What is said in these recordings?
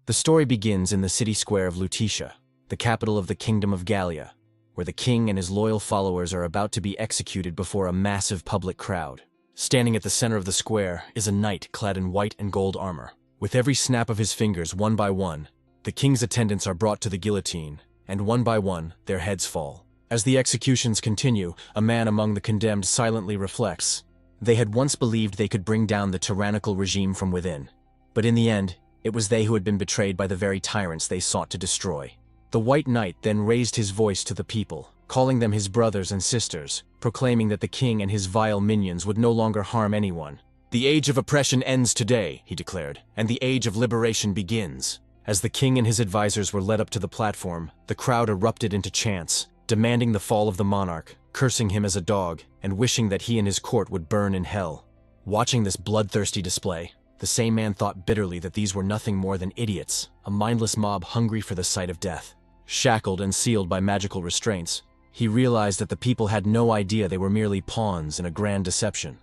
The story begins in the city square of Lutetia, the capital of the Kingdom of Gallia, where the king and his loyal followers are about to be executed before a massive public crowd. Standing at the center of the square is a knight clad in white and gold armor. With every snap of his fingers, one by one, the king's attendants are brought to the guillotine, and one by one, their heads fall. As the executions continue, a man among the condemned silently reflects. They had once believed they could bring down the tyrannical regime from within, but in the end, it was they who had been betrayed by the very tyrants they sought to destroy. The White Knight then raised his voice to the people, calling them his brothers and sisters, proclaiming that the king and his vile minions would no longer harm anyone. "The age of oppression ends today," he declared, "and the age of liberation begins." As the king and his advisors were led up to the platform, the crowd erupted into chants, demanding the fall of the monarch, cursing him as a dog, and wishing that he and his court would burn in hell. Watching this bloodthirsty display, the same man thought bitterly that these were nothing more than idiots, a mindless mob hungry for the sight of death. Shackled and sealed by magical restraints, he realized that the people had no idea they were merely pawns in a grand deception.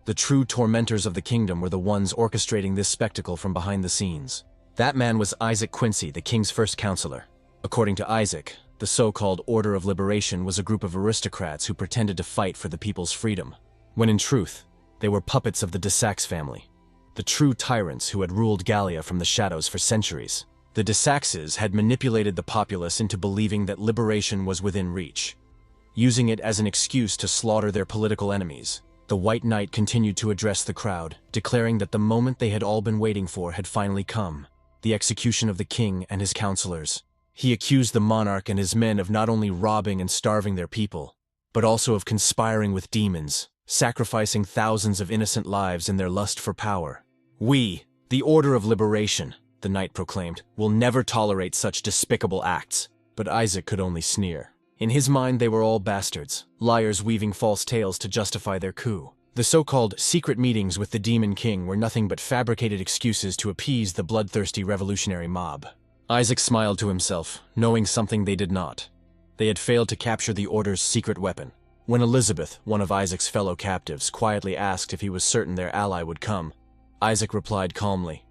The true tormentors of the kingdom were the ones orchestrating this spectacle from behind the scenes. That man was Isaac Quincy, the king's first counselor. According to Isaac, the so-called Order of Liberation was a group of aristocrats who pretended to fight for the people's freedom, when in truth, they were puppets of the de Saxe family, the true tyrants who had ruled Gallia from the shadows for centuries. The de Saxes had manipulated the populace into believing that liberation was within reach, using it as an excuse to slaughter their political enemies. The White Knight continued to address the crowd, declaring that the moment they had all been waiting for had finally come, the execution of the king and his counselors. He accused the monarch and his men of not only robbing and starving their people, but also of conspiring with demons, sacrificing thousands of innocent lives in their lust for power. "We, the Order of Liberation," the knight proclaimed, "will never tolerate such despicable acts." But Isaac could only sneer. In his mind, they were all bastards, liars weaving false tales to justify their coup. The so-called secret meetings with the Demon King were nothing but fabricated excuses to appease the bloodthirsty revolutionary mob. Isaac smiled to himself, knowing something they did not. They had failed to capture the Order's secret weapon. When Elizabeth, one of Isaac's fellow captives, quietly asked if he was certain their ally would come, Isaac replied calmly,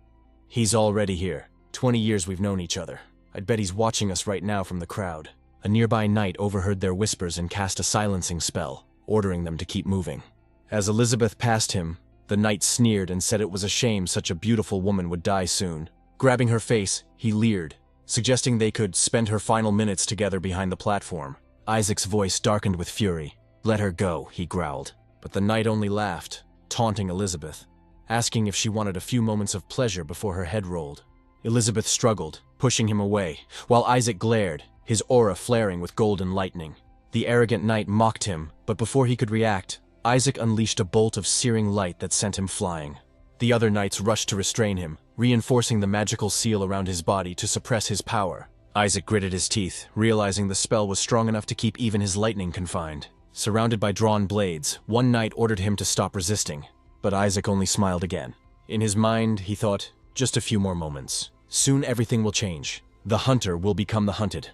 "He's already here. 20 years we've known each other. I'd bet he's watching us right now from the crowd." A nearby knight overheard their whispers and cast a silencing spell, ordering them to keep moving. As Elizabeth passed him, the knight sneered and said it was a shame such a beautiful woman would die soon. Grabbing her face, he leered, suggesting they could spend her final minutes together behind the platform. Isaac's voice darkened with fury. "Let her go," he growled. But the knight only laughed, taunting Elizabeth, asking if she wanted a few moments of pleasure before her head rolled. Elizabeth struggled, pushing him away, while Isaac glared, his aura flaring with golden lightning. The arrogant knight mocked him, but before he could react, Isaac unleashed a bolt of searing light that sent him flying. The other knights rushed to restrain him, reinforcing the magical seal around his body to suppress his power. Isaac gritted his teeth, realizing the spell was strong enough to keep even his lightning confined. Surrounded by drawn blades, one knight ordered him to stop resisting, but Isaac only smiled again. In his mind, he thought, just a few more moments. Soon everything will change. The hunter will become the hunted.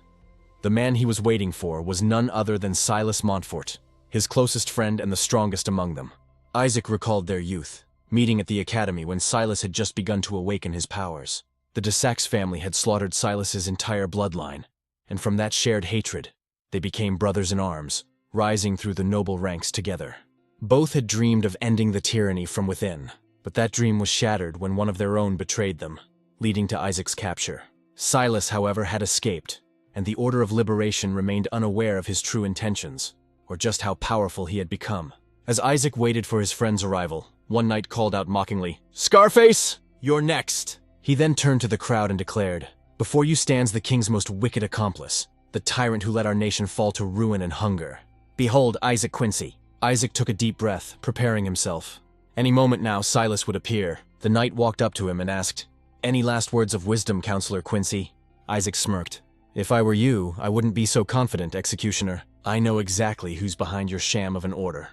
The man he was waiting for was none other than Silas Montfort, his closest friend and the strongest among them. Isaac recalled their youth, meeting at the academy when Silas had just begun to awaken his powers. The de Saxe family had slaughtered Silas's entire bloodline, and from that shared hatred, they became brothers in arms, rising through the noble ranks together. Both had dreamed of ending the tyranny from within, but that dream was shattered when one of their own betrayed them, leading to Isaac's capture. Silas, however, had escaped, and the Order of Liberation remained unaware of his true intentions, or just how powerful he had become. As Isaac waited for his friend's arrival, one knight called out mockingly, "Scarface, you're next!" He then turned to the crowd and declared, "Before you stands the king's most wicked accomplice, the tyrant who let our nation fall to ruin and hunger. Behold Isaac Quincy." Isaac took a deep breath, preparing himself. Any moment now, Silas would appear. The knight walked up to him and asked, "Any last words of wisdom, Counselor Quincy?" Isaac smirked. "If I were you, I wouldn't be so confident, Executioner. I know exactly who's behind your sham of an order."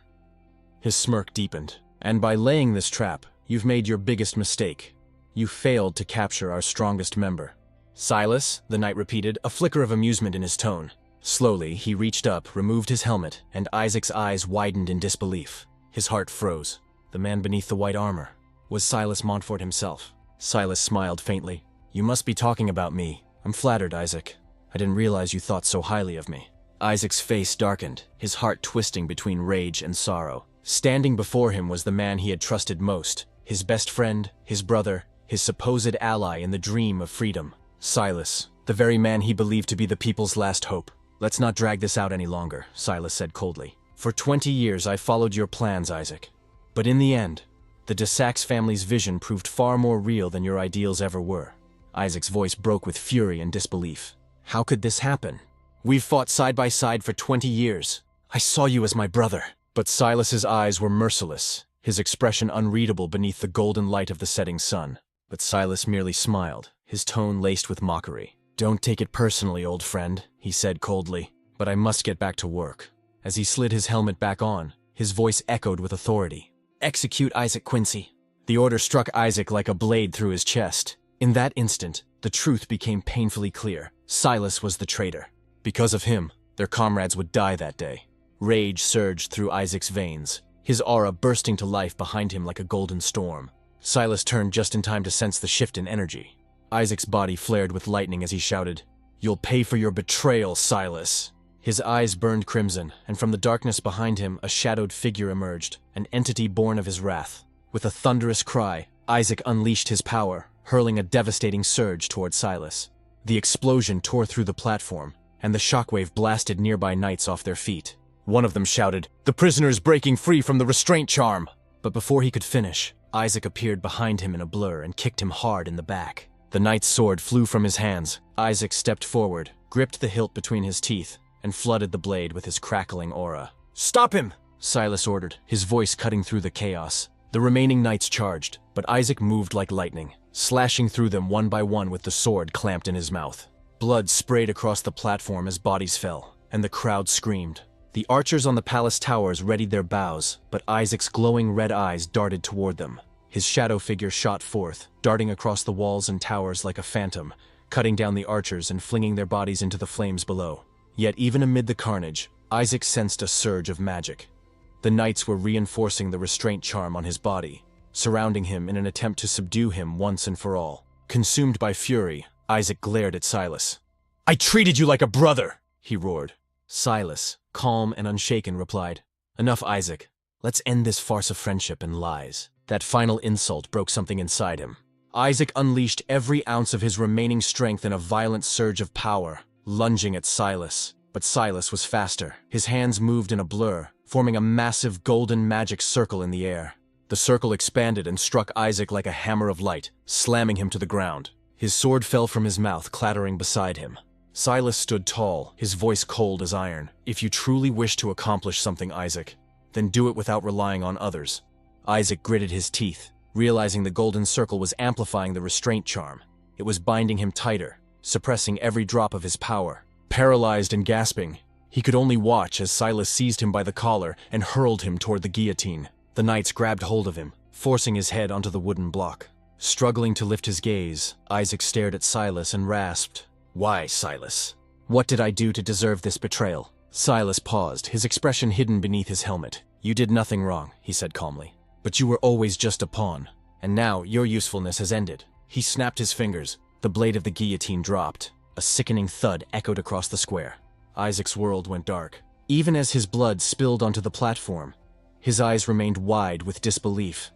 His smirk deepened. "And by laying this trap, you've made your biggest mistake. You failed to capture our strongest member." "Silas," the knight repeated, a flicker of amusement in his tone. Slowly, he reached up, removed his helmet, and Isaac's eyes widened in disbelief. His heart froze. The man beneath the white armor was Silas Montfort himself. Silas smiled faintly. You must be talking about me. I'm flattered, Isaac. I didn't realize you thought so highly of me. Isaac's face darkened, his heart twisting between rage and sorrow. Standing before him was the man he had trusted most, his best friend, his brother, his supposed ally in the dream of freedom. Silas, the very man he believed to be the people's last hope. Let's not drag this out any longer, Silas said coldly. For 20 years I followed your plans, Isaac. But in the end, the de Sax family's vision proved far more real than your ideals ever were. Isaac's voice broke with fury and disbelief. How could this happen? We've fought side by side for 20 years. I saw you as my brother. But Silas's eyes were merciless, his expression unreadable beneath the golden light of the setting sun. But Silas merely smiled, his tone laced with mockery. Don't take it personally, old friend, he said coldly, but I must get back to work. As he slid his helmet back on, his voice echoed with authority. Execute Isaac Quincy. The order struck Isaac like a blade through his chest. In that instant, the truth became painfully clear. Silas was the traitor. Because of him, their comrades would die that day. Rage surged through Isaac's veins, his aura bursting to life behind him like a golden storm. Silas turned just in time to sense the shift in energy. Isaac's body flared with lightning as he shouted, "You'll pay for your betrayal, Silas!" His eyes burned crimson, and from the darkness behind him a shadowed figure emerged, an entity born of his wrath. With a thunderous cry, Isaac unleashed his power, hurling a devastating surge toward Silas. The explosion tore through the platform, and the shockwave blasted nearby knights off their feet. One of them shouted, "The prisoner's breaking free from the restraint charm!" But before he could finish, Isaac appeared behind him in a blur and kicked him hard in the back. The knight's sword flew from his hands. Isaac stepped forward, gripped the hilt between his teeth, and flooded the blade with his crackling aura. "Stop him!" Silas ordered, his voice cutting through the chaos. The remaining knights charged, but Isaac moved like lightning, slashing through them one by one with the sword clamped in his mouth. Blood sprayed across the platform as bodies fell, and the crowd screamed. The archers on the palace towers readied their bows, but Isaac's glowing red eyes darted toward them. His shadow figure shot forth, darting across the walls and towers like a phantom, cutting down the archers and flinging their bodies into the flames below. Yet even amid the carnage, Isaac sensed a surge of magic. The knights were reinforcing the restraint charm on his body, surrounding him in an attempt to subdue him once and for all. Consumed by fury, Isaac glared at Silas. "I treated you like a brother!" he roared. Silas, calm and unshaken, replied, "Enough, Isaac. Let's end this farce of friendship and lies." That final insult broke something inside him. Isaac unleashed every ounce of his remaining strength in a violent surge of power, lunging at Silas. But Silas was faster. His hands moved in a blur, forming a massive golden magic circle in the air. The circle expanded and struck Isaac like a hammer of light, slamming him to the ground. His sword fell from his mouth, clattering beside him. Silas stood tall, his voice cold as iron. "If you truly wish to accomplish something, Isaac, then do it without relying on others." Isaac gritted his teeth, realizing the golden circle was amplifying the restraint charm. It was binding him tighter, suppressing every drop of his power. Paralyzed and gasping, he could only watch as Silas seized him by the collar and hurled him toward the guillotine. The knights grabbed hold of him, forcing his head onto the wooden block. Struggling to lift his gaze, Isaac stared at Silas and rasped, "Why, Silas? What did I do to deserve this betrayal?" Silas paused, his expression hidden beneath his helmet. "You did nothing wrong," he said calmly. "But you were always just a pawn, and now your usefulness has ended." He snapped his fingers. The blade of the guillotine dropped. A sickening thud echoed across the square. Isaac's world went dark. Even as his blood spilled onto the platform, his eyes remained wide with disbelief,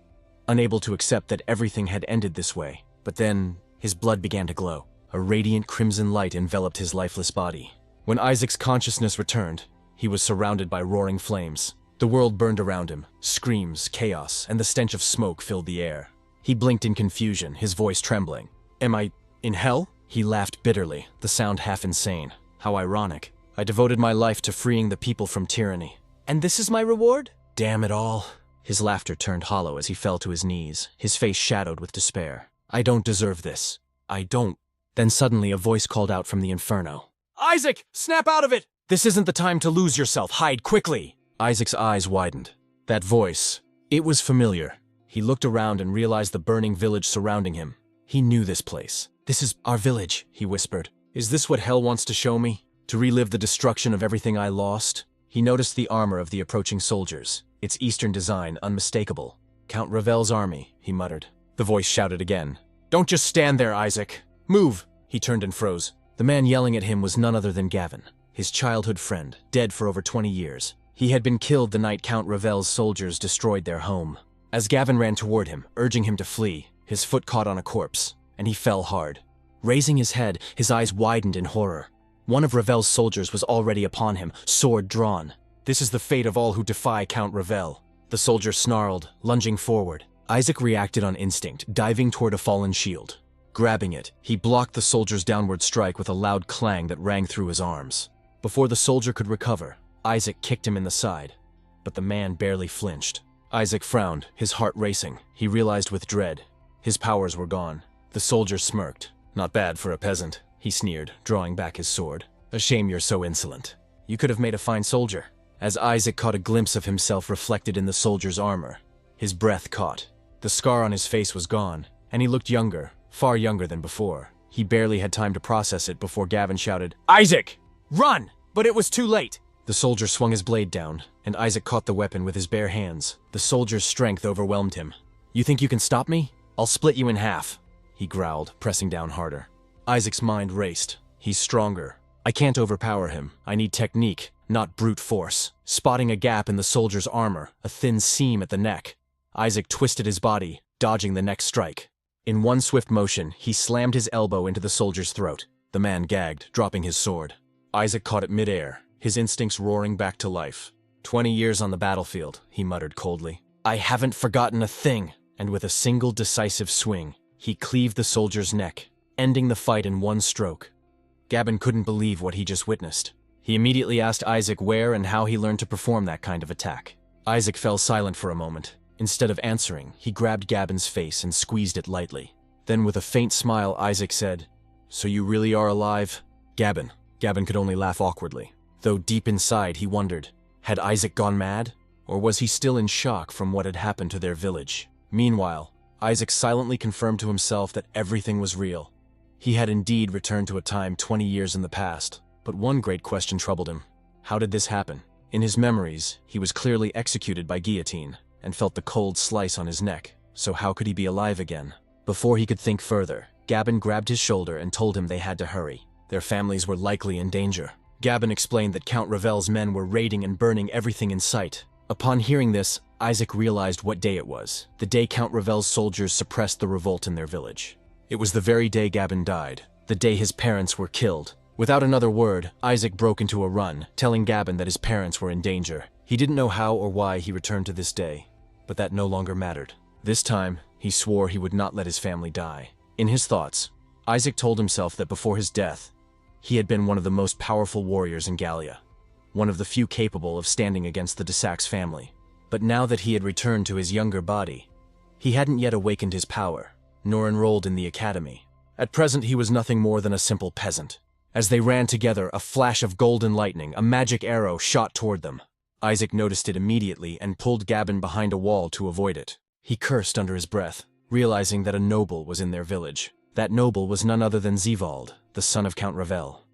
unable to accept that everything had ended this way. But then, his blood began to glow. A radiant crimson light enveloped his lifeless body. When Isaac's consciousness returned, he was surrounded by roaring flames. The world burned around him. Screams, chaos, and the stench of smoke filled the air. He blinked in confusion, his voice trembling. "Am I in hell?" He laughed bitterly, the sound half insane. "How ironic. I devoted my life to freeing the people from tyranny. And this is my reward? Damn it all." His laughter turned hollow as he fell to his knees, his face shadowed with despair. "I don't deserve this. I don't." Then suddenly a voice called out from the inferno. "Isaac, snap out of it! This isn't the time to lose yourself. Hide quickly!" Isaac's eyes widened. That voice, it was familiar. He looked around and realized the burning village surrounding him. He knew this place. "This is our village," he whispered. "Is this what hell wants to show me? To relive the destruction of everything I lost?" He noticed the armor of the approaching soldiers, its Eastern design unmistakable. "Count Ravel's army," he muttered. The voice shouted again. "Don't just stand there, Isaac. Move! He turned and froze. The man yelling at him was none other than Gavin, his childhood friend, dead for over 20 years. He had been killed the night Count Ravel's soldiers destroyed their home. As Gavin ran toward him, urging him to flee, his foot caught on a corpse, and he fell hard. Raising his head, his eyes widened in horror. One of Ravel's soldiers was already upon him, sword drawn. This is the fate of all who defy Count Ravel. The soldier snarled, lunging forward. Isaac reacted on instinct, diving toward a fallen shield. Grabbing it, he blocked the soldier's downward strike with a loud clang that rang through his arms. Before the soldier could recover, Isaac kicked him in the side. But the man barely flinched. Isaac frowned, his heart racing. He realized with dread. His powers were gone. The soldier smirked. "Not bad for a peasant," he sneered, drawing back his sword. "A shame you're so insolent. You could have made a fine soldier." As Isaac caught a glimpse of himself reflected in the soldier's armor, his breath caught. The scar on his face was gone, and he looked younger, far younger than before. He barely had time to process it before Gavin shouted, "Isaac! Run!" But it was too late. The soldier swung his blade down, and Isaac caught the weapon with his bare hands. The soldier's strength overwhelmed him. "You think you can stop me? I'll split you in half," he growled, pressing down harder. Isaac's mind raced. He's stronger. I can't overpower him. I need technique, not brute force. Spotting a gap in the soldier's armor, a thin seam at the neck, Isaac twisted his body, dodging the next strike. In one swift motion, he slammed his elbow into the soldier's throat. The man gagged, dropping his sword. Isaac caught it midair, his instincts roaring back to life. 20 years on the battlefield, he muttered coldly. "I haven't forgotten a thing." And with a single decisive swing, he cleaved the soldier's neck, ending the fight in one stroke. Gavin couldn't believe what he just witnessed. He immediately asked Isaac where and how he learned to perform that kind of attack. Isaac fell silent for a moment. Instead of answering, he grabbed Gavin's face and squeezed it lightly. Then with a faint smile, Isaac said, "So you really are alive?" Gavin could only laugh awkwardly, though deep inside he wondered, had Isaac gone mad? Or was he still in shock from what had happened to their village? Meanwhile, Isaac silently confirmed to himself that everything was real. He had indeed returned to a time 20 years in the past, but one great question troubled him. How did this happen? In his memories, he was clearly executed by guillotine, and felt the cold slice on his neck, so how could he be alive again? Before he could think further, Gavin grabbed his shoulder and told him they had to hurry. Their families were likely in danger. Gavin explained that Count Ravel's men were raiding and burning everything in sight. Upon hearing this, Isaac realized what day it was, the day Count Ravel's soldiers suppressed the revolt in their village. It was the very day Gavin died, the day his parents were killed. Without another word, Isaac broke into a run, telling Gavin that his parents were in danger. He didn't know how or why he returned to this day, but that no longer mattered. This time, he swore he would not let his family die. In his thoughts, Isaac told himself that before his death, he had been one of the most powerful warriors in Gallia, one of the few capable of standing against the de Sax family. But now that he had returned to his younger body, he hadn't yet awakened his power, nor enrolled in the academy. At present, he was nothing more than a simple peasant. As they ran together, a flash of golden lightning, a magic arrow, shot toward them. Isaac noticed it immediately and pulled Gavin behind a wall to avoid it. He cursed under his breath, realizing that a noble was in their village. That noble was none other than Zevald, the son of Count Ravel.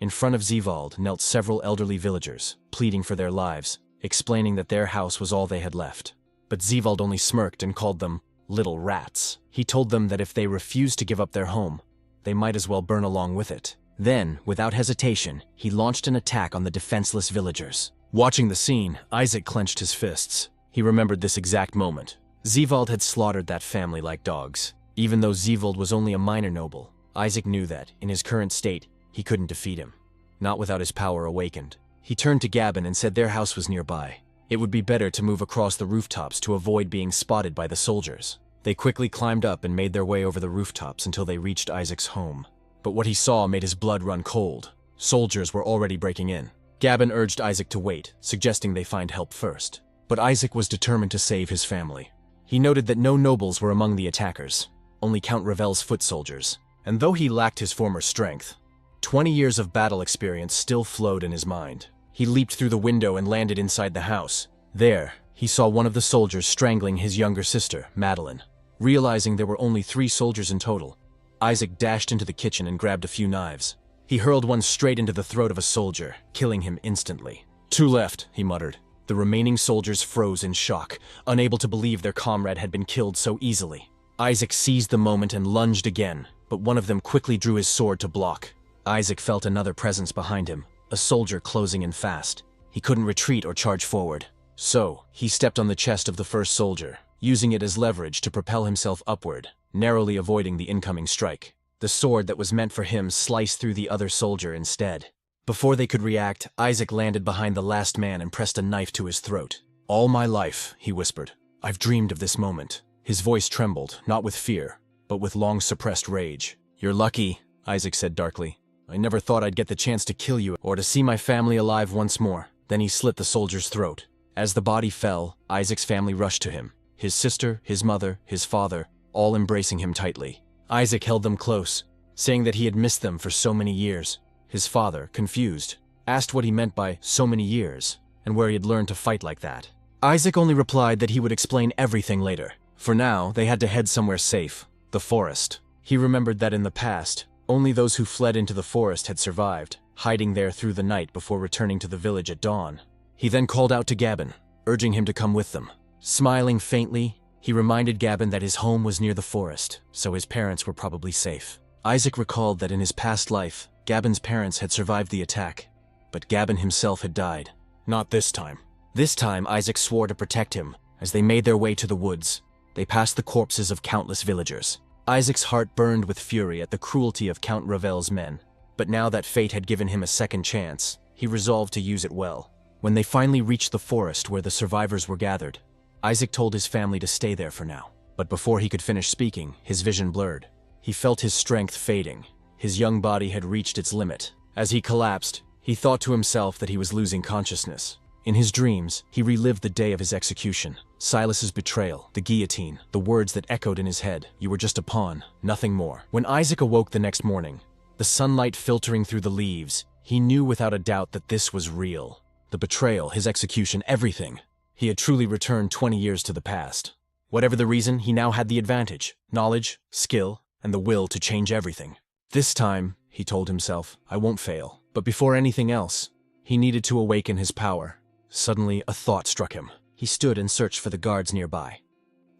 In front of Zevald knelt several elderly villagers, pleading for their lives, explaining that their house was all they had left. But Zevald only smirked and called them little rats. He told them that if they refused to give up their home, they might as well burn along with it. Then, without hesitation, he launched an attack on the defenseless villagers. Watching the scene, Isaac clenched his fists. He remembered this exact moment. Zevald had slaughtered that family like dogs. Even though Zevald was only a minor noble, Isaac knew that, in his current state, he couldn't defeat him. Not without his power awakened. He turned to Gavin and said their house was nearby. It would be better to move across the rooftops to avoid being spotted by the soldiers. They quickly climbed up and made their way over the rooftops until they reached Isaac's home. But what he saw made his blood run cold. Soldiers were already breaking in. Gavin urged Isaac to wait, suggesting they find help first. But Isaac was determined to save his family. He noted that no nobles were among the attackers, only Count Ravel's foot soldiers. And though he lacked his former strength, 20 years of battle experience still flowed in his mind. He leaped through the window and landed inside the house. There, he saw one of the soldiers strangling his younger sister, Madeline. Realizing there were only 3 soldiers in total, Isaac dashed into the kitchen and grabbed a few knives. He hurled one straight into the throat of a soldier, killing him instantly. 2 left, he muttered. The remaining soldiers froze in shock, unable to believe their comrade had been killed so easily. Isaac seized the moment and lunged again, but one of them quickly drew his sword to block. Isaac felt another presence behind him, a soldier closing in fast. He couldn't retreat or charge forward. So, he stepped on the chest of the first soldier, using it as leverage to propel himself upward, narrowly avoiding the incoming strike. The sword that was meant for him sliced through the other soldier instead. Before they could react, Isaac landed behind the last man and pressed a knife to his throat. "All my life," he whispered, "I've dreamed of this moment." His voice trembled, not with fear, but with long-suppressed rage. "You're lucky," Isaac said darkly. "I never thought I'd get the chance to kill you or to see my family alive once more." Then he slit the soldier's throat. As the body fell, Isaac's family rushed to him. His sister, his mother, his father, all embracing him tightly. Isaac held them close, saying that he had missed them for so many years. His father, confused, asked what he meant by so many years, and where he had learned to fight like that. Isaac only replied that he would explain everything later. For now, they had to head somewhere safe, the forest. He remembered that in the past, only those who fled into the forest had survived, hiding there through the night before returning to the village at dawn. He then called out to Gabin, urging him to come with them. Smiling faintly, he reminded Gabin that his home was near the forest, so his parents were probably safe. Isaac recalled that in his past life, Gabin's parents had survived the attack, but Gabin himself had died. Not this time. This time, Isaac swore to protect him. As they made their way to the woods, they passed the corpses of countless villagers. Isaac's heart burned with fury at the cruelty of Count Ravel's men, but now that fate had given him a second chance, he resolved to use it well. When they finally reached the forest where the survivors were gathered, Isaac told his family to stay there for now. But before he could finish speaking, his vision blurred. He felt his strength fading. His young body had reached its limit. As he collapsed, he thought to himself that he was losing consciousness. In his dreams, he relived the day of his execution. Silas's betrayal, the guillotine, the words that echoed in his head. "You were just a pawn, nothing more." When Isaac awoke the next morning, the sunlight filtering through the leaves, he knew without a doubt that this was real. The betrayal, his execution, everything. He had truly returned 20 years to the past. Whatever the reason, he now had the advantage, knowledge, skill, and the will to change everything. This time, he told himself, I won't fail. But before anything else, he needed to awaken his power. Suddenly, a thought struck him. He stood and searched for the guards nearby,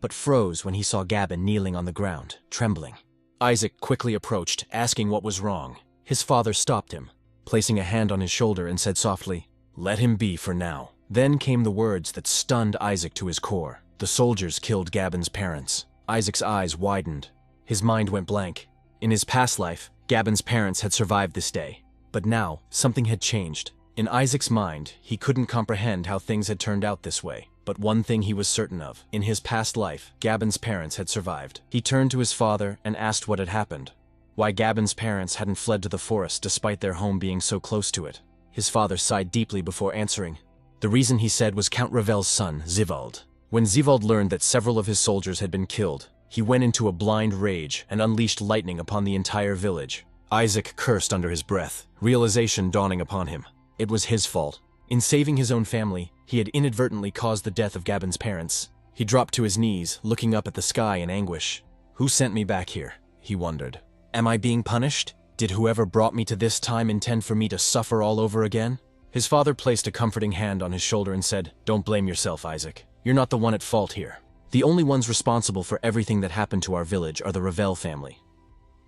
but froze when he saw Gabin kneeling on the ground, trembling. Isaac quickly approached, asking what was wrong. His father stopped him, placing a hand on his shoulder and said softly, "Let him be for now." Then came the words that stunned Isaac to his core. The soldiers killed Gabin's parents. Isaac's eyes widened. His mind went blank. In his past life, Gabin's parents had survived this day. But now, something had changed. In Isaac's mind, he couldn't comprehend how things had turned out this way. But one thing he was certain of. In his past life, Gabin's parents had survived. He turned to his father and asked what had happened. Why Gabin's parents hadn't fled to the forest despite their home being so close to it. His father sighed deeply before answering. The reason, he said, was Count Ravel's son, Zivald. When Zivald learned that several of his soldiers had been killed, he went into a blind rage and unleashed lightning upon the entire village. Isaac cursed under his breath, realization dawning upon him. It was his fault. In saving his own family, he had inadvertently caused the death of Gabin's parents. He dropped to his knees, looking up at the sky in anguish. Who sent me back here? He wondered. Am I being punished? Did whoever brought me to this time intend for me to suffer all over again? His father placed a comforting hand on his shoulder and said, Don't blame yourself, Isaac. You're not the one at fault here. The only ones responsible for everything that happened to our village are the Ravel family.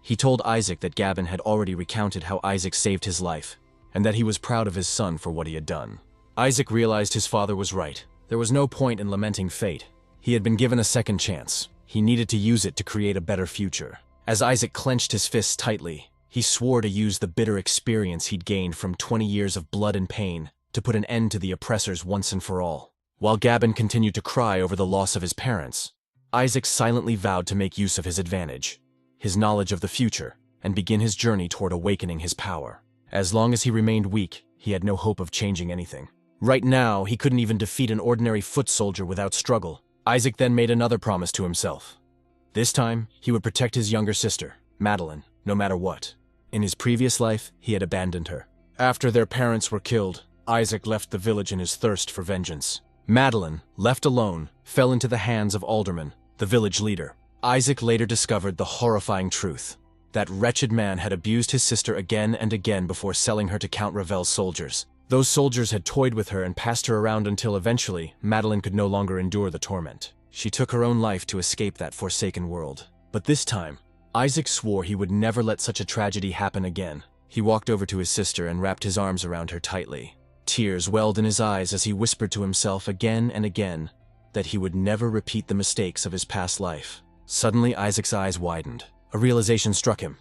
He told Isaac that Gabin had already recounted how Isaac saved his life, and that he was proud of his son for what he had done. Isaac realized his father was right. There was no point in lamenting fate. He had been given a second chance. He needed to use it to create a better future. As Isaac clenched his fists tightly, he swore to use the bitter experience he'd gained from 20 years of blood and pain to put an end to the oppressors once and for all. While Gabin continued to cry over the loss of his parents, Isaac silently vowed to make use of his advantage, his knowledge of the future, and begin his journey toward awakening his power. As long as he remained weak, he had no hope of changing anything. Right now, he couldn't even defeat an ordinary foot soldier without struggle. Isaac then made another promise to himself. This time, he would protect his younger sister, Madeline, no matter what. In his previous life, he had abandoned her. After their parents were killed, Isaac left the village in his thirst for vengeance. Madeline, left alone, fell into the hands of Alderman, the village leader. Isaac later discovered the horrifying truth. That wretched man had abused his sister again and again before selling her to Count Ravel's soldiers. Those soldiers had toyed with her and passed her around until eventually, Madeline could no longer endure the torment. She took her own life to escape that forsaken world. But this time, Isaac swore he would never let such a tragedy happen again. He walked over to his sister and wrapped his arms around her tightly. Tears welled in his eyes as he whispered to himself again and again that he would never repeat the mistakes of his past life. Suddenly, Isaac's eyes widened. A realization struck him.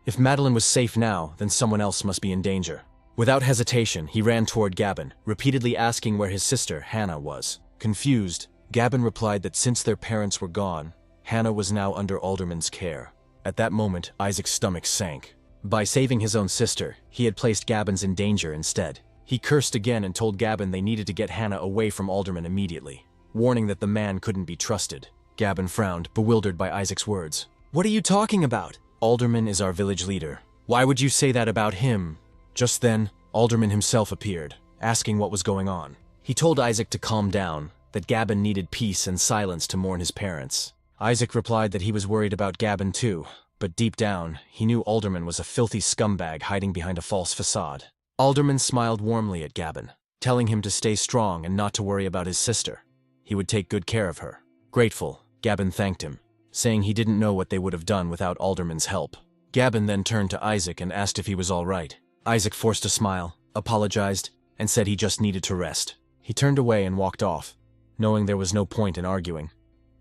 If Madeline was safe now, then someone else must be in danger. Without hesitation, he ran toward Gabin, repeatedly asking where his sister, Hannah, was. Confused, Gabin replied that since their parents were gone, Hannah was now under Alderman's care. At that moment, Isaac's stomach sank. By saving his own sister, he had placed Gabin's in danger instead. He cursed again and told Gabin they needed to get Hannah away from Alderman immediately, warning that the man couldn't be trusted. Gabin frowned, bewildered by Isaac's words. "What are you talking about?" "Alderman is our village leader. Why would you say that about him?" Just then, Alderman himself appeared, asking what was going on. He told Isaac to calm down, that Gabin needed peace and silence to mourn his parents. Isaac replied that he was worried about Gabin too, but deep down, he knew Alderman was a filthy scumbag hiding behind a false facade. Alderman smiled warmly at Gabin, telling him to stay strong and not to worry about his sister. He would take good care of her. Grateful, Gabin thanked him, saying he didn't know what they would have done without Alderman's help. Gabin then turned to Isaac and asked if he was all right. Isaac forced a smile, apologized, and said he just needed to rest. He turned away and walked off, knowing there was no point in arguing.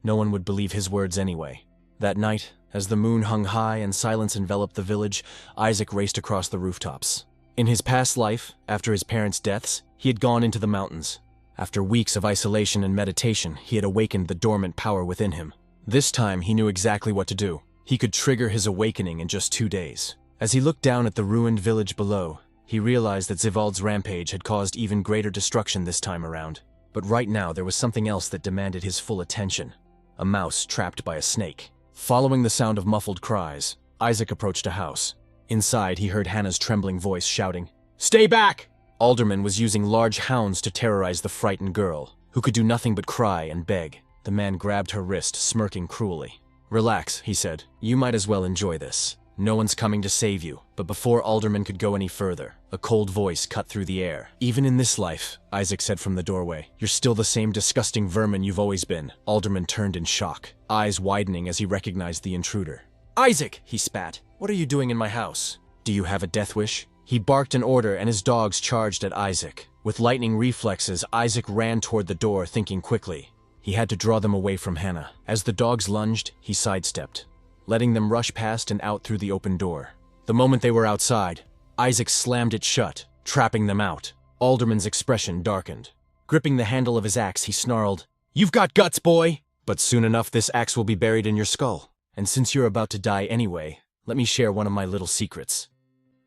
No one would believe his words anyway. That night, as the moon hung high and silence enveloped the village, Isaac raced across the rooftops. In his past life, after his parents' deaths, he had gone into the mountains. After weeks of isolation and meditation, he had awakened the dormant power within him. This time, he knew exactly what to do. He could trigger his awakening in just 2 days. As he looked down at the ruined village below, he realized that Zivald's rampage had caused even greater destruction this time around. But right now, there was something else that demanded his full attention. A mouse trapped by a snake. Following the sound of muffled cries, Isaac approached a house. Inside, he heard Hannah's trembling voice shouting, "Stay back!" Alderman was using large hounds to terrorize the frightened girl, who could do nothing but cry and beg. The man grabbed her wrist, smirking cruelly. "Relax," he said. "You might as well enjoy this. No one's coming to save you." But before Alderman could go any further, a cold voice cut through the air. "Even in this life," Isaac said from the doorway, "you're still the same disgusting vermin you've always been." Alderman turned in shock, eyes widening as he recognized the intruder. "Isaac!" he spat. "What are you doing in my house? Do you have a death wish?" He barked an order and his dogs charged at Isaac. With lightning reflexes, Isaac ran toward the door, thinking quickly. He had to draw them away from Hannah. As the dogs lunged, he sidestepped, letting them rush past and out through the open door. The moment they were outside, Isaac slammed it shut, trapping them out. Alderman's expression darkened. Gripping the handle of his axe, he snarled, "You've got guts, boy! But soon enough this axe will be buried in your skull. And since you're about to die anyway, let me share one of my little secrets."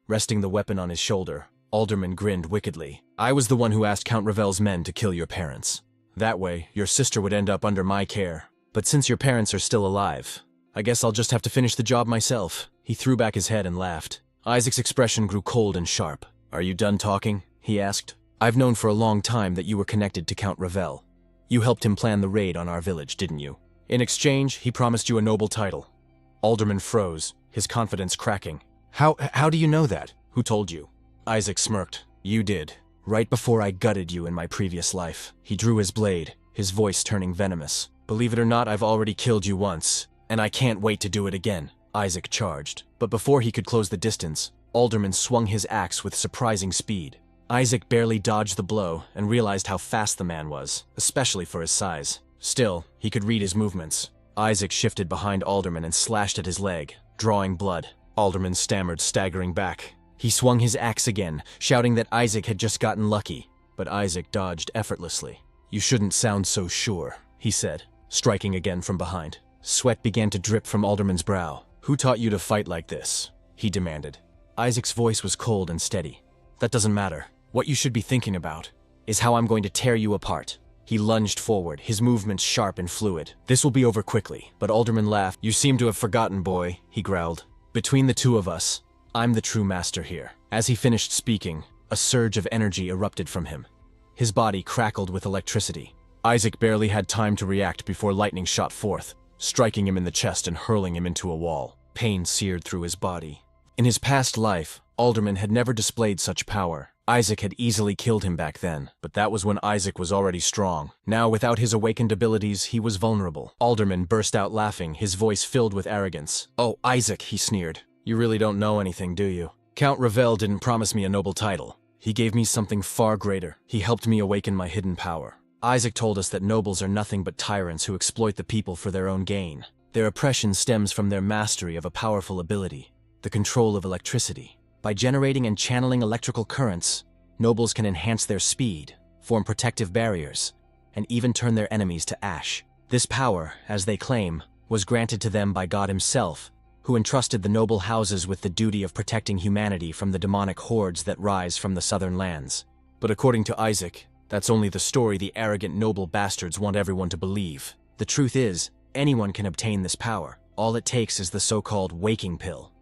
Resting the weapon on his shoulder, Alderman grinned wickedly. "I was the one who asked Count Ravel's men to kill your parents. That way, your sister would end up under my care. But since your parents are still alive, I guess I'll just have to finish the job myself." He threw back his head and laughed. Isaac's expression grew cold and sharp. "Are you done talking?" he asked. "I've known for a long time that you were connected to Count Ravel. You helped him plan the raid on our village, didn't you? In exchange, he promised you a noble title." Alderman froze, his confidence cracking. How do you know that? Who told you?" Isaac smirked. "You did. Right before I gutted you in my previous life." He drew his blade, his voice turning venomous. "Believe it or not, I've already killed you once, and I can't wait to do it again." Isaac charged. But before he could close the distance, Alderman swung his axe with surprising speed. Isaac barely dodged the blow and realized how fast the man was, especially for his size. Still, he could read his movements. Isaac shifted behind Alderman and slashed at his leg, drawing blood. Alderman stammered, staggering back. He swung his axe again, shouting that Isaac had just gotten lucky, but Isaac dodged effortlessly. "You shouldn't sound so sure," he said, striking again from behind. Sweat began to drip from Alderman's brow. "Who taught you to fight like this?" he demanded. Isaac's voice was cold and steady. "That doesn't matter. What you should be thinking about is how I'm going to tear you apart." He lunged forward, his movements sharp and fluid. "This will be over quickly." But Alderman laughed. "You seem to have forgotten, boy," he growled. "Between the two of us, I'm the true master here." As he finished speaking, a surge of energy erupted from him. His body crackled with electricity. Isaac barely had time to react before lightning shot forth, striking him in the chest and hurling him into a wall. Pain seared through his body. In his past life, Alderman had never displayed such power. Isaac had easily killed him back then, but that was when Isaac was already strong. Now, without his awakened abilities, he was vulnerable. Alderman burst out laughing, his voice filled with arrogance. "Oh, Isaac," he sneered. "You really don't know anything, do you? Count Rall didn't promise me a noble title. He gave me something far greater. He helped me awaken my hidden power. Isaac told us that nobles are nothing but tyrants who exploit the people for their own gain. Their oppression stems from their mastery of a powerful ability, the control of electricity. By generating and channeling electrical currents, nobles can enhance their speed, form protective barriers, and even turn their enemies to ash. This power, as they claim, was granted to them by God himself, who entrusted the noble houses with the duty of protecting humanity from the demonic hordes that rise from the southern lands. But according to Isaac, that's only the story the arrogant noble bastards want everyone to believe. The truth is, anyone can obtain this power. All it takes is the so-called waking pill.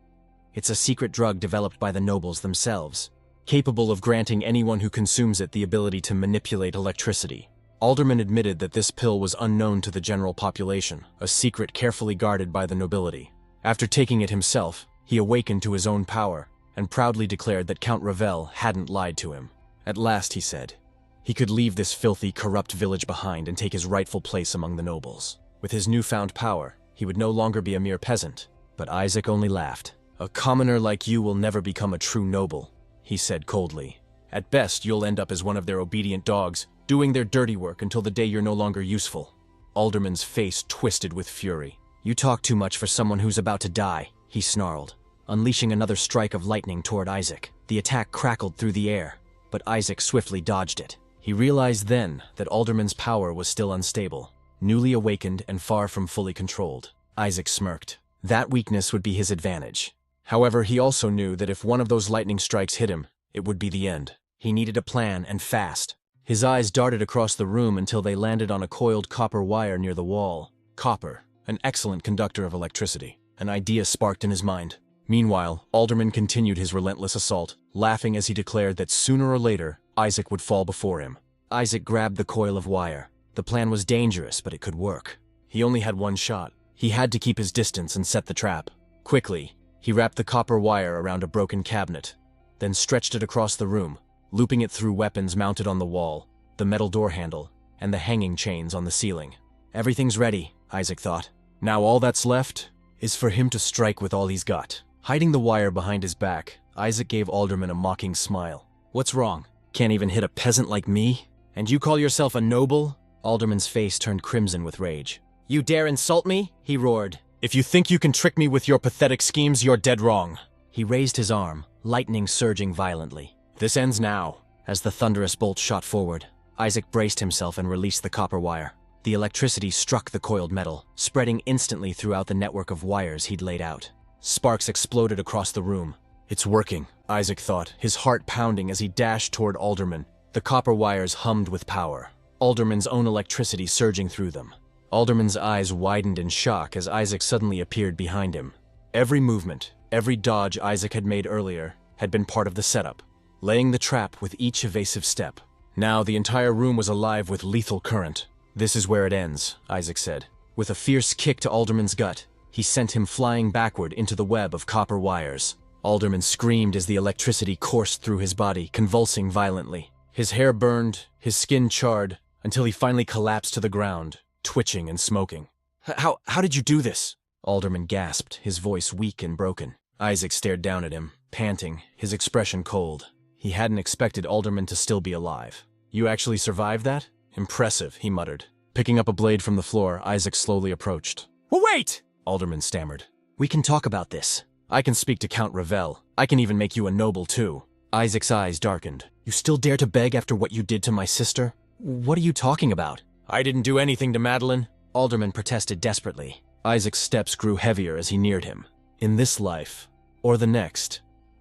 It's a secret drug developed by the nobles themselves, capable of granting anyone who consumes it the ability to manipulate electricity. Alderman admitted that this pill was unknown to the general population, a secret carefully guarded by the nobility. After taking it himself, he awakened to his own power and proudly declared that Count Rall hadn't lied to him. At last, he said, he could leave this filthy, corrupt village behind and take his rightful place among the nobles. With his newfound power, he would no longer be a mere peasant. But Isaac only laughed. "A commoner like you will never become a true noble," he said coldly. "At best, you'll end up as one of their obedient dogs, doing their dirty work until the day you're no longer useful." Alderman's face twisted with fury. "You talk too much for someone who's about to die," he snarled, unleashing another strike of lightning toward Isaac. The attack crackled through the air, but Isaac swiftly dodged it. He realized then that Alderman's power was still unstable, newly awakened and far from fully controlled. Isaac smirked. That weakness would be his advantage. However, he also knew that if one of those lightning strikes hit him, it would be the end. He needed a plan, and fast. His eyes darted across the room until they landed on a coiled copper wire near the wall. Copper, an excellent conductor of electricity. An idea sparked in his mind. Meanwhile, Alderman continued his relentless assault, laughing as he declared that sooner or later, Isaac would fall before him. Isaac grabbed the coil of wire. The plan was dangerous, but it could work. He only had one shot. He had to keep his distance and set the trap. Quickly, he wrapped the copper wire around a broken cabinet, then stretched it across the room, looping it through weapons mounted on the wall, the metal door handle, and the hanging chains on the ceiling. Everything's ready, Isaac thought. Now all that's left is for him to strike with all he's got. Hiding the wire behind his back, Isaac gave Alderman a mocking smile. "What's wrong? Can't even hit a peasant like me? And you call yourself a noble?" Alderman's face turned crimson with rage. "You dare insult me?" he roared. "If you think you can trick me with your pathetic schemes, you're dead wrong." He raised his arm, lightning surging violently. "This ends now." As the thunderous bolt shot forward, Isaac braced himself and released the copper wire. The electricity struck the coiled metal, spreading instantly throughout the network of wires he'd laid out. Sparks exploded across the room. "It's working," Isaac thought, his heart pounding as he dashed toward Alderman. The copper wires hummed with power, Alderman's own electricity surging through them. Alderman's eyes widened in shock as Isaac suddenly appeared behind him. Every movement, every dodge Isaac had made earlier, had been part of the setup, laying the trap with each evasive step. Now the entire room was alive with lethal current. "This is where it ends," Isaac said. With a fierce kick to Alderman's gut, he sent him flying backward into the web of copper wires. Alderman screamed as the electricity coursed through his body, convulsing violently. His hair burned, his skin charred, until he finally collapsed to the ground, twitching and smoking. How did you do this?" Alderman gasped, his voice weak and broken. Isaac stared down at him, panting, his expression cold. He hadn't expected Alderman to still be alive. "You actually survived that? Impressive," he muttered. Picking up a blade from the floor, Isaac slowly approached. "Wait!" Alderman stammered. "We can talk about this. I can speak to Count Rall. I can even make you a noble too." Isaac's eyes darkened. "You still dare to beg after what you did to my sister? What are you talking about?" "I didn't do anything to Madeline," Alderman protested desperately. Isaac's steps grew heavier as he neared him. "In this life, or the next,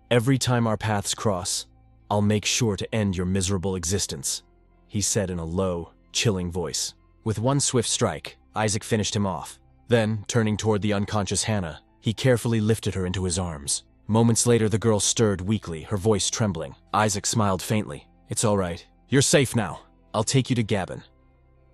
every time our paths cross, I'll make sure to end your miserable existence," he said in a low, chilling voice. With one swift strike, Isaac finished him off. Then, turning toward the unconscious Hannah, he carefully lifted her into his arms. Moments later, the girl stirred weakly, her voice trembling. Isaac smiled faintly. "It's all right. You're safe now. I'll take you to Gabon."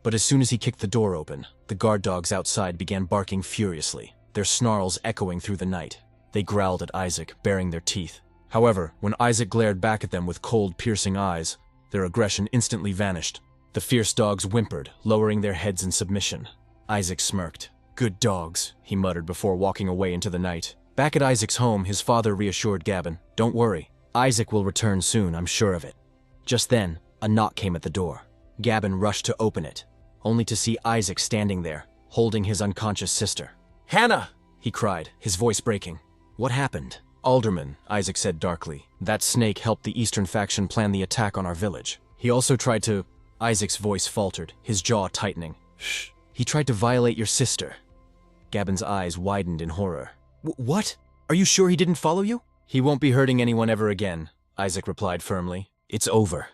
But as soon as he kicked the door open, the guard dogs outside began barking furiously, their snarls echoing through the night. They growled at Isaac, baring their teeth. However, when Isaac glared back at them with cold, piercing eyes, their aggression instantly vanished. The fierce dogs whimpered, lowering their heads in submission. Isaac smirked. "Good dogs," he muttered before walking away into the night. Back at Isaac's home, his father reassured Gavin, "Don't worry. Isaac will return soon, I'm sure of it." Just then, a knock came at the door. Gavin rushed to open it, only to see Isaac standing there, holding his unconscious sister. "Hannah!" he cried, his voice breaking. "What happened?" "Alderman," Isaac said darkly. "That snake helped the Eastern faction plan the attack on our village. He also tried to—" Isaac's voice faltered, his jaw tightening. "Shh. He tried to violate your sister." Gavin's eyes widened in horror. "What? Are you sure he didn't follow you?" "He won't be hurting anyone ever again," Isaac replied firmly. "It's over."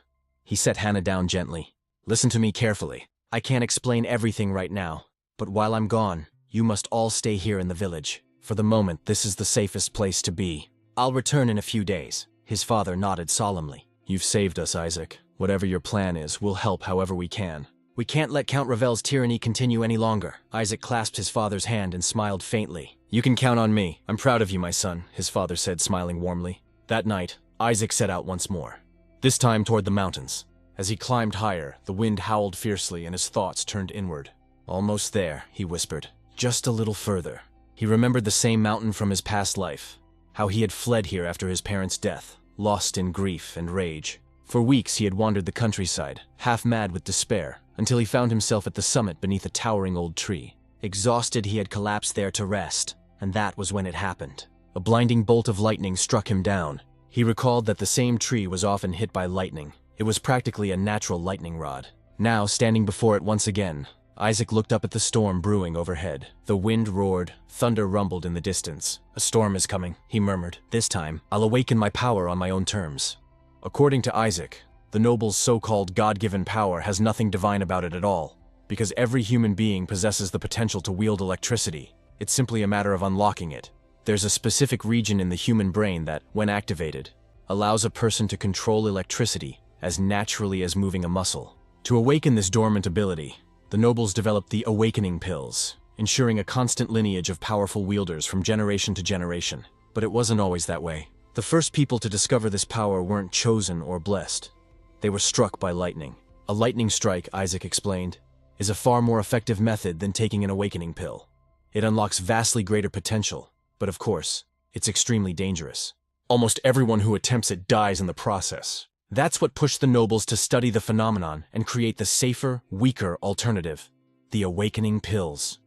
He set Hannah down gently. "Listen to me carefully. I can't explain everything right now, but while I'm gone, you must all stay here in the village. For the moment, this is the safest place to be. I'll return in a few days." His father nodded solemnly. "You've saved us, Isaac. Whatever your plan is, we'll help however we can." "We can't let Count Ravel's tyranny continue any longer." Isaac clasped his father's hand and smiled faintly. "You can count on me. I'm proud of you, my son," his father said, smiling warmly. That night, Isaac set out once more, this time toward the mountains. As he climbed higher, the wind howled fiercely and his thoughts turned inward. "Almost there," he whispered. "Just a little further." He remembered the same mountain from his past life, how he had fled here after his parents' death, lost in grief and rage. For weeks he had wandered the countryside, half mad with despair, until he found himself at the summit beneath a towering old tree. Exhausted, he had collapsed there to rest, and that was when it happened. A blinding bolt of lightning struck him down. He recalled that the same tree was often hit by lightning. It was practically a natural lightning rod. Now, standing before it once again, Isaac looked up at the storm brewing overhead. The wind roared, thunder rumbled in the distance. "A storm is coming," he murmured. "This time, I'll awaken my power on my own terms." According to Isaac, the noble's so-called God-given power has nothing divine about it at all, because every human being possesses the potential to wield electricity. It's simply a matter of unlocking it. There's a specific region in the human brain that, when activated, allows a person to control electricity as naturally as moving a muscle. To awaken this dormant ability, the nobles developed the awakening pills, ensuring a constant lineage of powerful wielders from generation to generation. But it wasn't always that way. The first people to discover this power weren't chosen or blessed. They were struck by lightning. A lightning strike, Isaac explained, is a far more effective method than taking an awakening pill. It unlocks vastly greater potential, but of course, it's extremely dangerous. Almost everyone who attempts it dies in the process. That's what pushed the nobles to study the phenomenon and create the safer, weaker alternative, the awakening pills.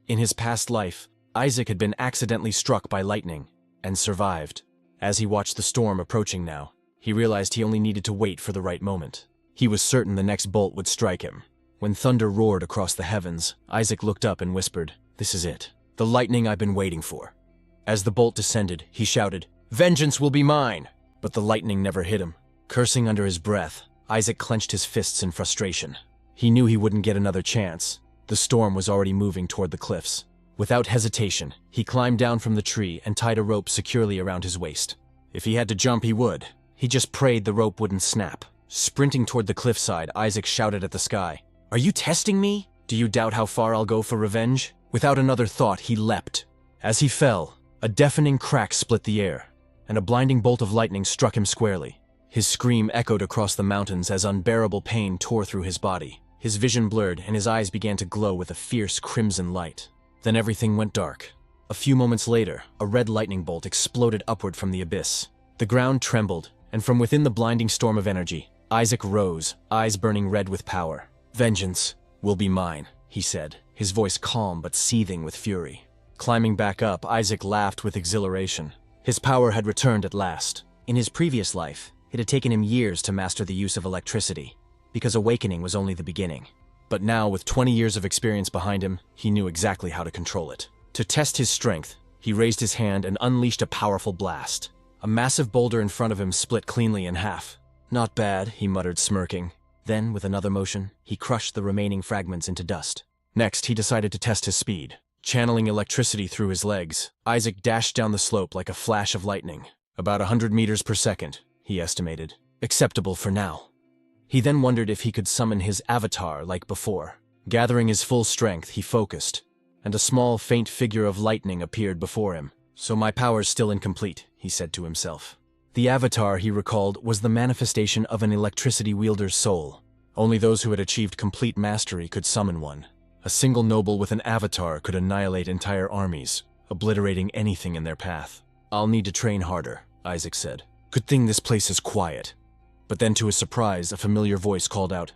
In his past life, Isaac had been accidentally struck by lightning and survived. As he watched the storm approaching now, he realized he only needed to wait for the right moment. He was certain the next bolt would strike him. When thunder roared across the heavens, Isaac looked up and whispered, "This is it. The lightning I've been waiting for." As the bolt descended, he shouted, "Vengeance will be mine!" But the lightning never hit him. Cursing under his breath, Isaac clenched his fists in frustration. He knew he wouldn't get another chance. The storm was already moving toward the cliffs. Without hesitation, he climbed down from the tree and tied a rope securely around his waist. If he had to jump, he would. He just prayed the rope wouldn't snap. Sprinting toward the cliffside, Isaac shouted at the sky, "Are you testing me? Do you doubt how far I'll go for revenge?" Without another thought, he leapt. As he fell, a deafening crack split the air, and a blinding bolt of lightning struck him squarely. His scream echoed across the mountains as unbearable pain tore through his body. His vision blurred and his eyes began to glow with a fierce crimson light. Then everything went dark. A few moments later, a red lightning bolt exploded upward from the abyss. The ground trembled, and from within the blinding storm of energy, Isaac rose, eyes burning red with power. "Vengeance will be mine," he said, his voice calm but seething with fury. Climbing back up, Isaac laughed with exhilaration. His power had returned at last. In his previous life, it had taken him years to master the use of electricity, because awakening was only the beginning. But now, with 20 years of experience behind him, he knew exactly how to control it. To test his strength, he raised his hand and unleashed a powerful blast. A massive boulder in front of him split cleanly in half. "Not bad," he muttered, smirking. Then, with another motion, he crushed the remaining fragments into dust. Next, he decided to test his speed. Channeling electricity through his legs, Isaac dashed down the slope like a flash of lightning. About 100 meters per second, he estimated. Acceptable for now. He then wondered if he could summon his avatar like before. Gathering his full strength, he focused, and a small, faint figure of lightning appeared before him. "So my power's still incomplete," he said to himself. The avatar, he recalled, was the manifestation of an electricity wielder's soul. Only those who had achieved complete mastery could summon one. A single noble with an avatar could annihilate entire armies, obliterating anything in their path. "I'll need to train harder," Isaac said. "Good thing this place is quiet." But then to his surprise, a familiar voice called out,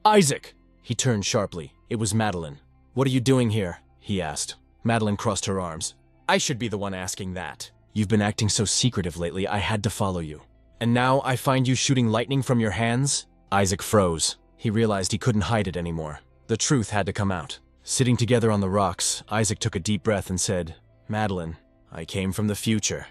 "Isaac!" He turned sharply. It was Madeline. "What are you doing here?" he asked. Madeline crossed her arms. "I should be the one asking that. You've been acting so secretive lately, I had to follow you. And now I find you shooting lightning from your hands?" Isaac froze. He realized he couldn't hide it anymore. The truth had to come out. Sitting together on the rocks, Isaac took a deep breath and said, "Madeline, I came from the future."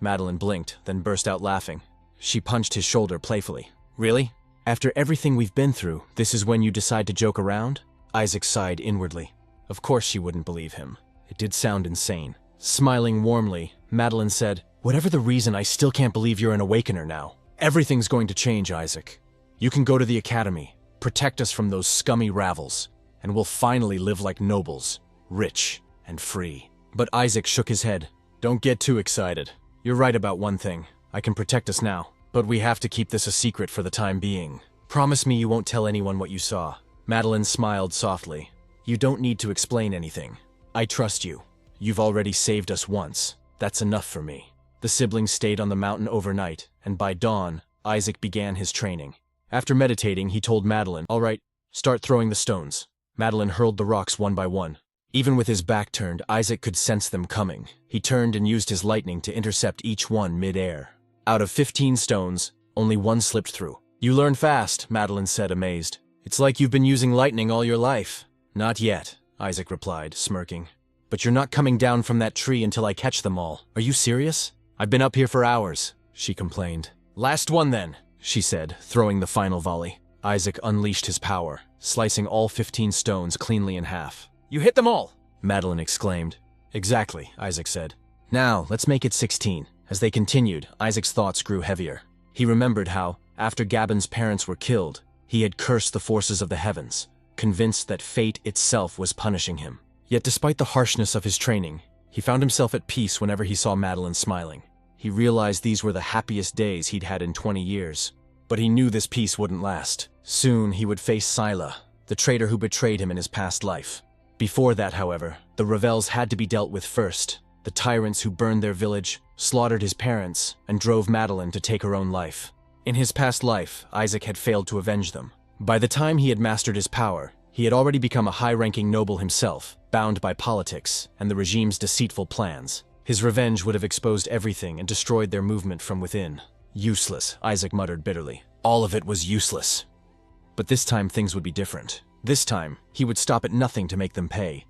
Madeline blinked, then burst out laughing. She punched his shoulder playfully. "Really? After everything we've been through, this is when you decide to joke around?" Isaac sighed inwardly. Of course she wouldn't believe him. It did sound insane. Smiling warmly, Madeline said, "Whatever the reason, I still can't believe you're an awakener now. Everything's going to change, Isaac. You can go to the academy, protect us from those scummy ravels, and we'll finally live like nobles, rich and free." But Isaac shook his head. "Don't get too excited. You're right about one thing. I can protect us now, but we have to keep this a secret for the time being. Promise me you won't tell anyone what you saw." Madeline smiled softly. "You don't need to explain anything. I trust you. You've already saved us once. That's enough for me." The siblings stayed on the mountain overnight, and by dawn, Isaac began his training. After meditating, he told Madeline, "All right, start throwing the stones." Madeline hurled the rocks one by one. Even with his back turned, Isaac could sense them coming. He turned and used his lightning to intercept each one mid-air. Out of 15 stones, only one slipped through. "You learn fast," Madeline said, amazed. "It's like you've been using lightning all your life." "Not yet," Isaac replied, smirking. "But you're not coming down from that tree until I catch them all. Are you serious?" "I've been up here for hours," she complained. "Last one then," she said, throwing the final volley. Isaac unleashed his power, slicing all 15 stones cleanly in half. "You hit them all!" Madeline exclaimed. "Exactly," Isaac said. "Now, let's make it 16. As they continued, Isaac's thoughts grew heavier. He remembered how, after Gabon's parents were killed, he had cursed the forces of the heavens, convinced that fate itself was punishing him. Yet despite the harshness of his training, he found himself at peace whenever he saw Madeline smiling. He realized these were the happiest days he'd had in 20 years. But he knew this peace wouldn't last. Soon he would face Sila, the traitor who betrayed him in his past life. Before that, however, the rebels had to be dealt with first. The tyrants who burned their village, slaughtered his parents, and drove Madeline to take her own life. In his past life, Isaac had failed to avenge them. By the time he had mastered his power, he had already become a high-ranking noble himself, bound by politics and the regime's deceitful plans. His revenge would have exposed everything and destroyed their movement from within. Useless, Isaac muttered bitterly. All of it was useless. But this time things would be different. This time, he would stop at nothing to make them pay.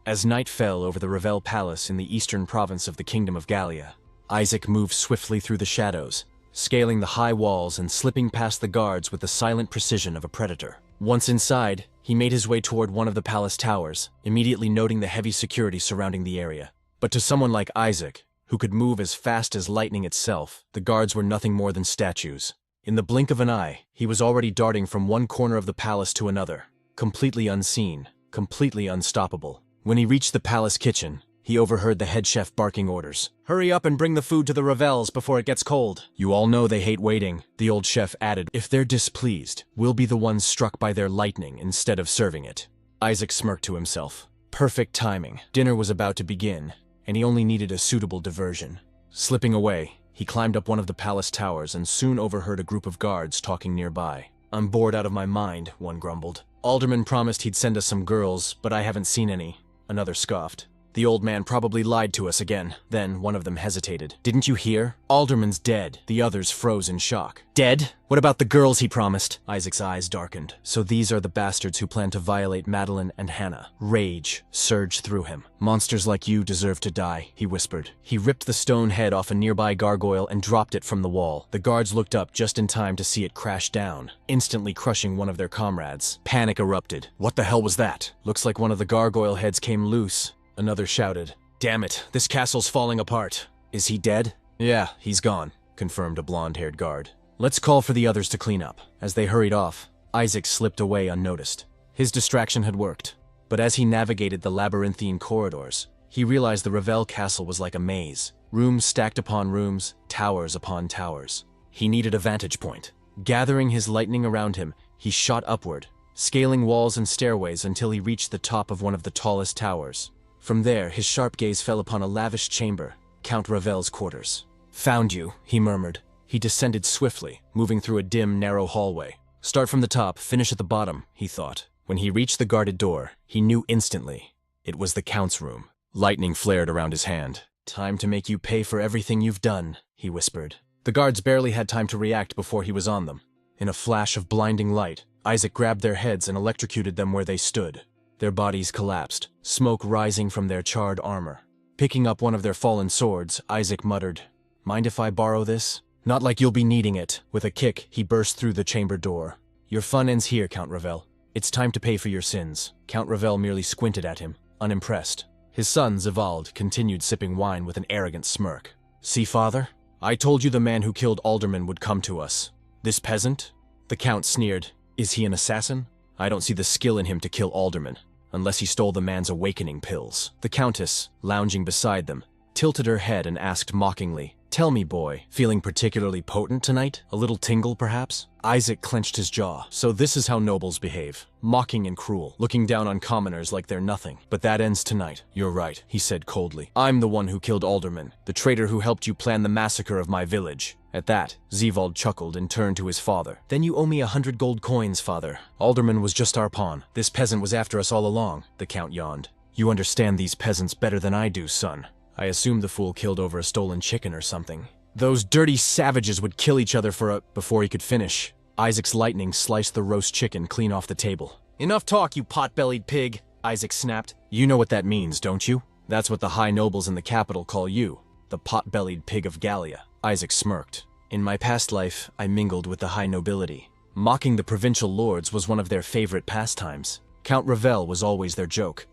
As night fell over the Rall Palace in the eastern province of the Kingdom of Gallia, Isaac moved swiftly through the shadows, scaling the high walls and slipping past the guards with the silent precision of a predator. Once inside, he made his way toward one of the palace towers, immediately noting the heavy security surrounding the area. But to someone like Isaac, who could move as fast as lightning itself, the guards were nothing more than statues. In the blink of an eye, he was already darting from one corner of the palace to another, completely unseen, completely unstoppable. When he reached the palace kitchen, he overheard the head chef barking orders. "Hurry up and bring the food to the Ravels before it gets cold." "You all know they hate waiting," the old chef added. "If they're displeased, we'll be the ones struck by their lightning instead of serving it." Isaac smirked to himself. Perfect timing. Dinner was about to begin, and he only needed a suitable diversion. Slipping away, he climbed up one of the palace towers and soon overheard a group of guards talking nearby. "I'm bored out of my mind," one grumbled. "Alderman promised he'd send us some girls, but I haven't seen any," another scoffed. "The old man probably lied to us again." Then one of them hesitated. "Didn't you hear? Alderman's dead." The others froze in shock. "Dead? What about the girls he promised?" Isaac's eyes darkened. So these are the bastards who plan to violate Madeline and Hannah. Rage surged through him. "Monsters like you deserve to die," he whispered. He ripped the stone head off a nearby gargoyle and dropped it from the wall. The guards looked up just in time to see it crash down, instantly crushing one of their comrades. Panic erupted. "What the hell was that? Looks like one of the gargoyle heads came loose." Another shouted. "Damn it, this castle's falling apart." "Is he dead?" "Yeah, he's gone," confirmed a blonde-haired guard. "Let's call for the others to clean up." As they hurried off, Isaac slipped away unnoticed. His distraction had worked, but as he navigated the labyrinthine corridors, he realized the Rall castle was like a maze. Rooms stacked upon rooms, towers upon towers. He needed a vantage point. Gathering his lightning around him, he shot upward, scaling walls and stairways until he reached the top of one of the tallest towers. From there, his sharp gaze fell upon a lavish chamber, Count Ravel's quarters. "Found you," he murmured. He descended swiftly, moving through a dim, narrow hallway. Start from the top, finish at the bottom, he thought. When he reached the guarded door, he knew instantly. It was the Count's room. Lightning flared around his hand. "Time to make you pay for everything you've done," he whispered. The guards barely had time to react before he was on them. In a flash of blinding light, Isaac grabbed their heads and electrocuted them where they stood. Their bodies collapsed, smoke rising from their charred armor. Picking up one of their fallen swords, Isaac muttered, "Mind if I borrow this?" "Not like you'll be needing it." With a kick, he burst through the chamber door. "Your fun ends here, Count Ravel. It's time to pay for your sins." Count Ravel merely squinted at him, unimpressed. His son, Zivald, continued sipping wine with an arrogant smirk. "See, father? I told you the man who killed Alderman would come to us. This peasant?" The Count sneered. "Is he an assassin? I don't see the skill in him to kill Alderman, unless he stole the man's awakening pills." The Countess, lounging beside them, tilted her head and asked mockingly, "Tell me, boy, feeling particularly potent tonight? A little tingle, perhaps?" Isaac clenched his jaw. So this is how nobles behave. Mocking and cruel, looking down on commoners like they're nothing. "But that ends tonight." "You're right," he said coldly. "I'm the one who killed Alderman, the traitor who helped you plan the massacre of my village." At that, Zivald chuckled and turned to his father. "Then you owe me 100 gold coins, father. Alderman was just our pawn. This peasant was after us all along," the Count yawned. "You understand these peasants better than I do, son. I assume the fool killed over a stolen chicken or something. Those dirty savages would kill each other Before he could finish, Isaac's lightning sliced the roast chicken clean off the table. "Enough talk, you pot-bellied pig," Isaac snapped. "You know what that means, don't you? That's what the high nobles in the capital call you, the pot-bellied pig of Gallia." Isaac smirked. "In my past life, I mingled with the high nobility. Mocking the provincial lords was one of their favorite pastimes. Count Ravel was always their joke."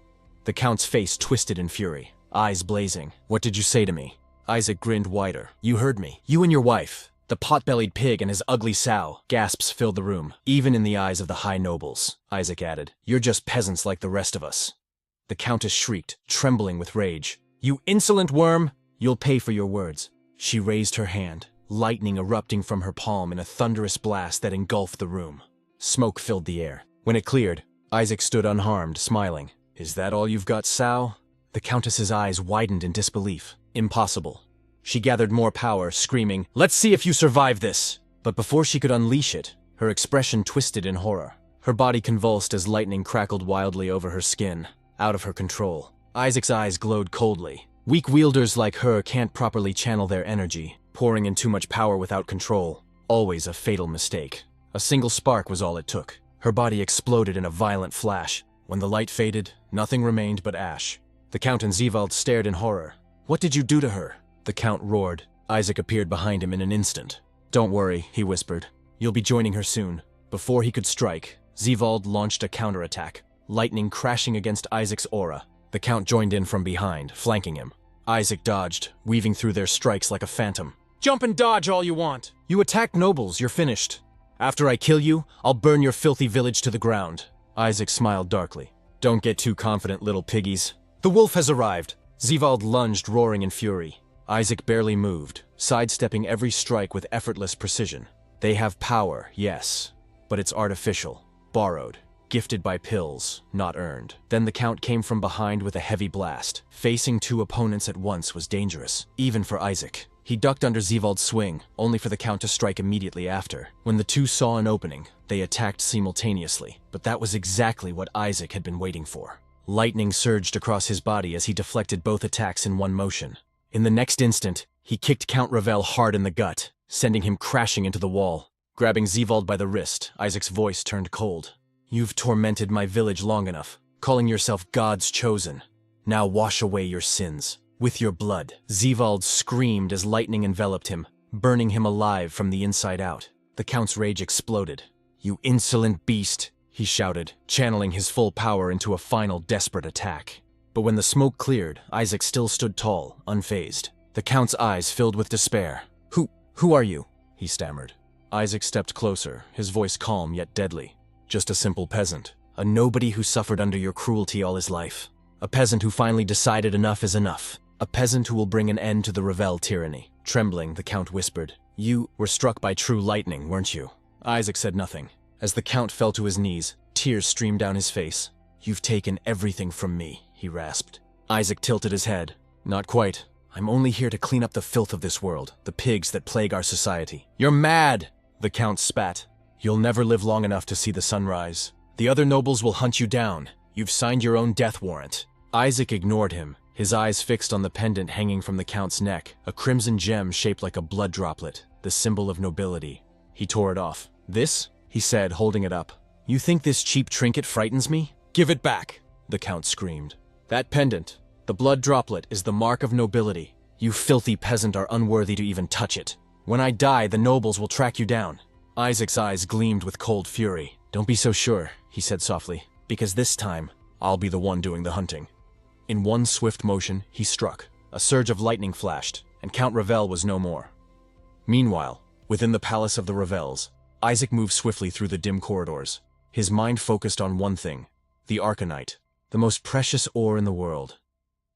The Count's face twisted in fury, eyes blazing. "What did you say to me?" Isaac grinned wider. "You heard me. You and your wife. The pot-bellied pig and his ugly sow." Gasps filled the room, even in the eyes of the high nobles. Isaac added, "You're just peasants like the rest of us." The Countess shrieked, trembling with rage. "You insolent worm! You'll pay for your words." She raised her hand, lightning erupting from her palm in a thunderous blast that engulfed the room. Smoke filled the air. When it cleared, Isaac stood unharmed, smiling. "Is that all you've got, sow?" The Countess's eyes widened in disbelief. Impossible. She gathered more power, screaming, "Let's see if you survive this!" But before she could unleash it, her expression twisted in horror. Her body convulsed as lightning crackled wildly over her skin, out of her control. Isaac's eyes glowed coldly. Weak wielders like her can't properly channel their energy, pouring in too much power without control. Always a fatal mistake. A single spark was all it took. Her body exploded in a violent flash. When the light faded, nothing remained but ash. The Count and Zivald stared in horror. "What did you do to her?" The Count roared. Isaac appeared behind him in an instant. "Don't worry," he whispered. "You'll be joining her soon." Before he could strike, Zivald launched a counterattack, lightning crashing against Isaac's aura. The Count joined in from behind, flanking him. Isaac dodged, weaving through their strikes like a phantom. "Jump and dodge all you want! You attacked nobles, you're finished. After I kill you, I'll burn your filthy village to the ground." Isaac smiled darkly. "Don't get too confident, little piggies. The wolf has arrived." Zivald lunged, roaring in fury. Isaac barely moved, sidestepping every strike with effortless precision. They have power, yes, but it's artificial, borrowed, gifted by pills, not earned. Then the Count came from behind with a heavy blast. Facing two opponents at once was dangerous, even for Isaac. He ducked under Zivald's swing, only for the Count to strike immediately after. When the two saw an opening, they attacked simultaneously, but that was exactly what Isaac had been waiting for. Lightning surged across his body as he deflected both attacks in one motion. In the next instant, he kicked Count Ravel hard in the gut, sending him crashing into the wall. Grabbing Zivald by the wrist, Isaac's voice turned cold. "You've tormented my village long enough, calling yourself God's chosen. Now wash away your sins, with your blood." Zivald screamed as lightning enveloped him, burning him alive from the inside out. The Count's rage exploded. "You insolent beast," he shouted, channeling his full power into a final desperate attack. But when the smoke cleared, Isaac still stood tall, unfazed. The Count's eyes filled with despair. Who are you?" he stammered. Isaac stepped closer, his voice calm yet deadly. "Just a simple peasant. A nobody who suffered under your cruelty all his life. A peasant who finally decided enough is enough. A peasant who will bring an end to the Rall tyranny. Trembling, the Count whispered, "You were struck by true lightning, weren't you?" Isaac said nothing. As the Count fell to his knees, tears streamed down his face. "You've taken everything from me," he rasped. Isaac tilted his head. "Not quite. I'm only here to clean up the filth of this world, the pigs that plague our society." "You're mad!" the Count spat. "You'll never live long enough to see the sunrise. The other nobles will hunt you down. You've signed your own death warrant." Isaac ignored him, his eyes fixed on the pendant hanging from the Count's neck, a crimson gem shaped like a blood droplet, the symbol of nobility. He tore it off. "This?" he said, holding it up. "You think this cheap trinket frightens me? Give it back!" the Count screamed. "That pendant, the blood droplet, is the mark of nobility. You filthy peasant are unworthy to even touch it. When I die, the nobles will track you down." Isaac's eyes gleamed with cold fury. "Don't be so sure," he said softly, "because this time, I'll be the one doing the hunting." In one swift motion, he struck. A surge of lightning flashed, and Count Rall was no more. Meanwhile, within the palace of the Ravels, Isaac moved swiftly through the dim corridors. His mind focused on one thing: the Arcanite, the most precious ore in the world.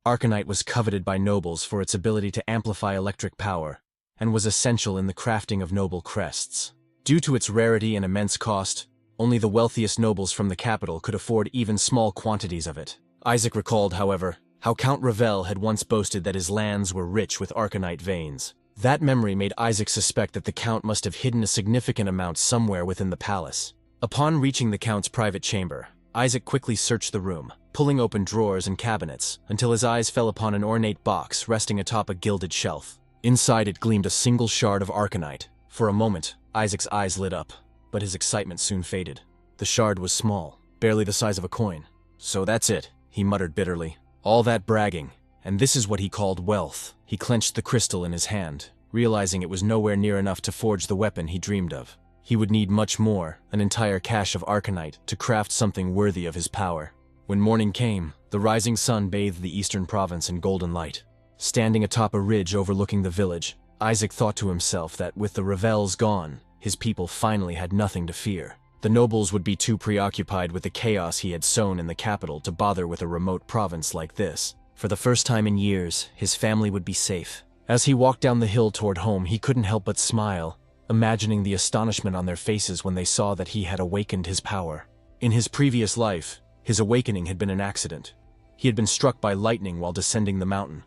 Arcanite was coveted by nobles for its ability to amplify electric power, and was essential in the crafting of noble crests. Due to its rarity and immense cost, only the wealthiest nobles from the capital could afford even small quantities of it. Isaac recalled, however, how Count Rall had once boasted that his lands were rich with Arcanite veins. That memory made Isaac suspect that the Count must have hidden a significant amount somewhere within the palace. Upon reaching the Count's private chamber, Isaac quickly searched the room, pulling open drawers and cabinets, until his eyes fell upon an ornate box resting atop a gilded shelf. Inside it gleamed a single shard of Arcanite. For a moment, Isaac's eyes lit up, but his excitement soon faded. The shard was small, barely the size of a coin. "So that's it," he muttered bitterly. "All that bragging, and this is what he called wealth." He clenched the crystal in his hand, realizing it was nowhere near enough to forge the weapon he dreamed of. He would need much more, an entire cache of Arcanite, to craft something worthy of his power. When morning came, the rising sun bathed the eastern province in golden light. Standing atop a ridge overlooking the village, Isaac thought to himself that with the Ravels gone, his people finally had nothing to fear. The nobles would be too preoccupied with the chaos he had sown in the capital to bother with a remote province like this. For the first time in years, his family would be safe. As he walked down the hill toward home, he couldn't help but smile, imagining the astonishment on their faces when they saw that he had awakened his power. In his previous life, his awakening had been an accident. He had been struck by lightning while descending the mountain,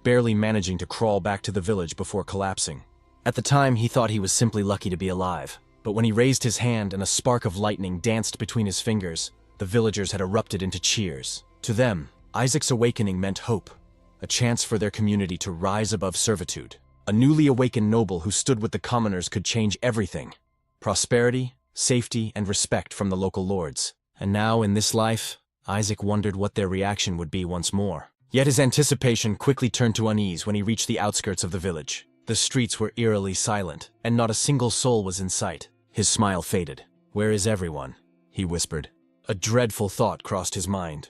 barely managing to crawl back to the village before collapsing. At the time, he thought he was simply lucky to be alive. But when he raised his hand and a spark of lightning danced between his fingers, the villagers had erupted into cheers. To them, Isaac's awakening meant hope, a chance for their community to rise above servitude. A newly awakened noble who stood with the commoners could change everything: prosperity, safety, and respect from the local lords. And now, in this life, Isaac wondered what their reaction would be once more. Yet his anticipation quickly turned to unease when he reached the outskirts of the village. The streets were eerily silent, and not a single soul was in sight. His smile faded. "Where is everyone?" he whispered. A dreadful thought crossed his mind.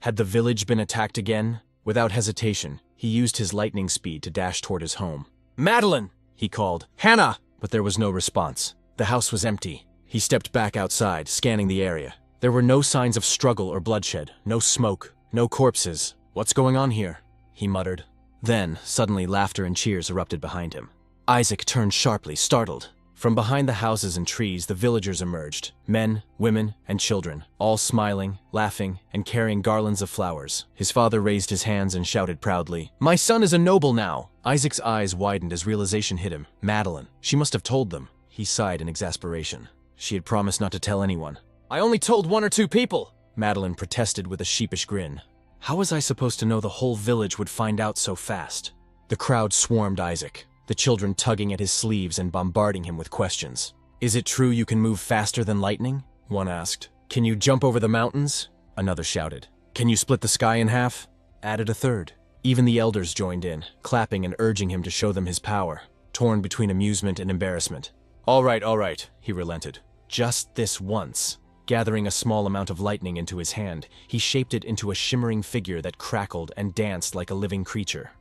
Had the village been attacked again? Without hesitation, he used his lightning speed to dash toward his home. "Madeline!" he called. "Hannah!" But there was no response. The house was empty. He stepped back outside, scanning the area. There were no signs of struggle or bloodshed, no smoke, no corpses. "What's going on here?" he muttered. Then, suddenly, laughter and cheers erupted behind him. Isaac turned sharply, startled. From behind the houses and trees, the villagers emerged. Men, women, and children, all smiling, laughing, and carrying garlands of flowers. His father raised his hands and shouted proudly, "My son is a noble now!" Isaac's eyes widened as realization hit him. Madeline. She must have told them. He sighed in exasperation. She had promised not to tell anyone. "I only told 1 or 2 people!" Madeline protested with a sheepish grin. "How was I supposed to know the whole village would find out so fast?" The crowd swarmed Isaac, the children tugging at his sleeves and bombarding him with questions. "Is it true you can move faster than lightning?" one asked. "Can you jump over the mountains?" another shouted. "Can you split the sky in half?" added a third. Even the elders joined in, clapping and urging him to show them his power, torn between amusement and embarrassment. All right, he relented. "Just this once." Gathering a small amount of lightning into his hand, he shaped it into a shimmering figure that crackled and danced like a living creature.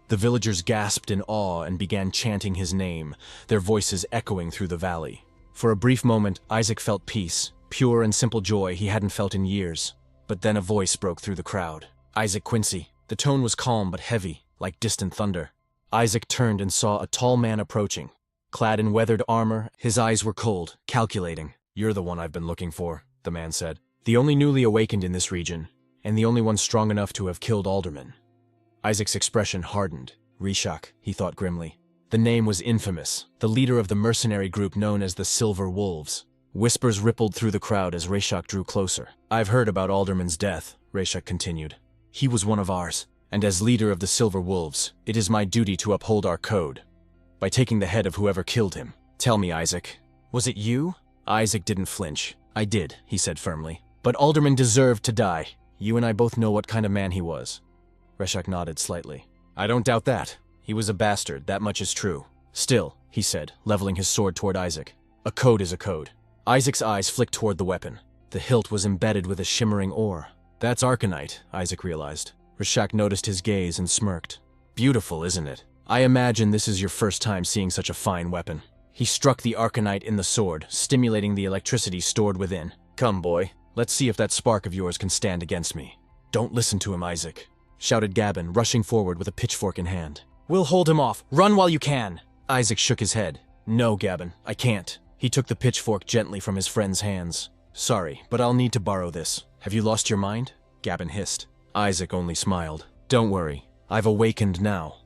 The villagers gasped in awe and began chanting his name, their voices echoing through the valley. For a brief moment, Isaac felt peace, pure and simple joy he hadn't felt in years. But then a voice broke through the crowd. "Isaac Quincy." The tone was calm but heavy, like distant thunder. Isaac turned and saw a tall man approaching. Clad in weathered armor, his eyes were cold, calculating. "You're the one I've been looking for," the man said. "The only newly awakened in this region, and the only one strong enough to have killed aldermen." Isaac's expression hardened. Rishak, he thought grimly. The name was infamous, the leader of the mercenary group known as the Silver Wolves. Whispers rippled through the crowd as Rishak drew closer. "I've heard about Alderman's death," Rishak continued. "He was one of ours, and as leader of the Silver Wolves, it is my duty to uphold our code by taking the head of whoever killed him. Tell me, Isaac, was it you?" Isaac didn't flinch. "I did," he said firmly. "But Alderman deserved to die. You and I both know what kind of man he was." Rishak nodded slightly. "I don't doubt that. He was a bastard, that much is true. Still," he said, leveling his sword toward Isaac, "a code is a code." Isaac's eyes flicked toward the weapon. The hilt was embedded with a shimmering ore. "That's arcanite," Isaac realized. Rishak noticed his gaze and smirked. "Beautiful, isn't it? I imagine this is your first time seeing such a fine weapon." He struck the arcanite in the sword, stimulating the electricity stored within. "Come, boy, let's see if that spark of yours can stand against me." "Don't listen to him, Isaac," shouted Gavin, rushing forward with a pitchfork in hand. "We'll hold him off. Run while you can." Isaac shook his head. "No, Gavin, I can't." He took the pitchfork gently from his friend's hands. "Sorry, but I'll need to borrow this. Have you lost your mind?" Gavin hissed. Isaac only smiled. "Don't worry, I've awakened now."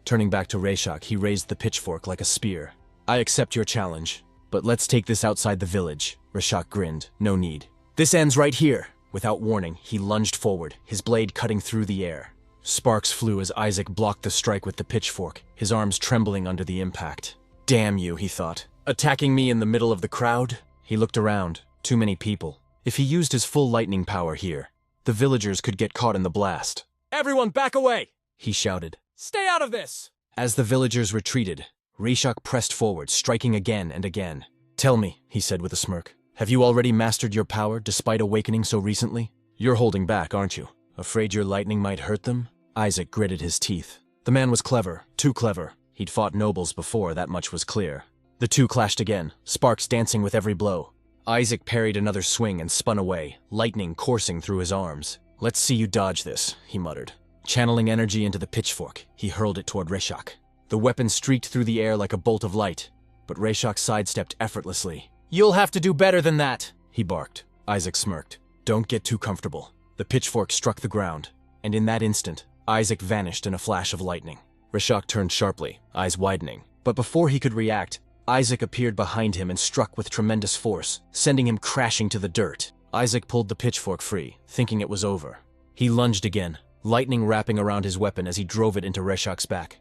Turning back to Rishak, he raised the pitchfork like a spear. "I accept your challenge, but let's take this outside the village." Rishak grinned. "No need. This ends right here." Without warning, he lunged forward, his blade cutting through the air. Sparks flew as Isaac blocked the strike with the pitchfork, his arms trembling under the impact. "Damn you," he thought. "Attacking me in the middle of the crowd?" He looked around. Too many people. If he used his full lightning power here, the villagers could get caught in the blast. "Everyone back away!" he shouted. "Stay out of this!" As the villagers retreated, Rishak pressed forward, striking again and again. "Tell me," he said with a smirk, "have you already mastered your power despite awakening so recently? You're holding back, aren't you? Afraid your lightning might hurt them?" Isaac gritted his teeth. The man was clever, too clever. He'd fought nobles before, that much was clear. The two clashed again, sparks dancing with every blow. Isaac parried another swing and spun away, lightning coursing through his arms. "Let's see you dodge this," he muttered. Channeling energy into the pitchfork, he hurled it toward Rishak. The weapon streaked through the air like a bolt of light, but Rishak sidestepped effortlessly. "You'll have to do better than that," he barked. Isaac smirked. "Don't get too comfortable." The pitchfork struck the ground, and in that instant, Isaac vanished in a flash of lightning. Rishak turned sharply, eyes widening. But before he could react, Isaac appeared behind him and struck with tremendous force, sending him crashing to the dirt. Isaac pulled the pitchfork free, thinking it was over. He lunged again, lightning wrapping around his weapon as he drove it into Rishak's back.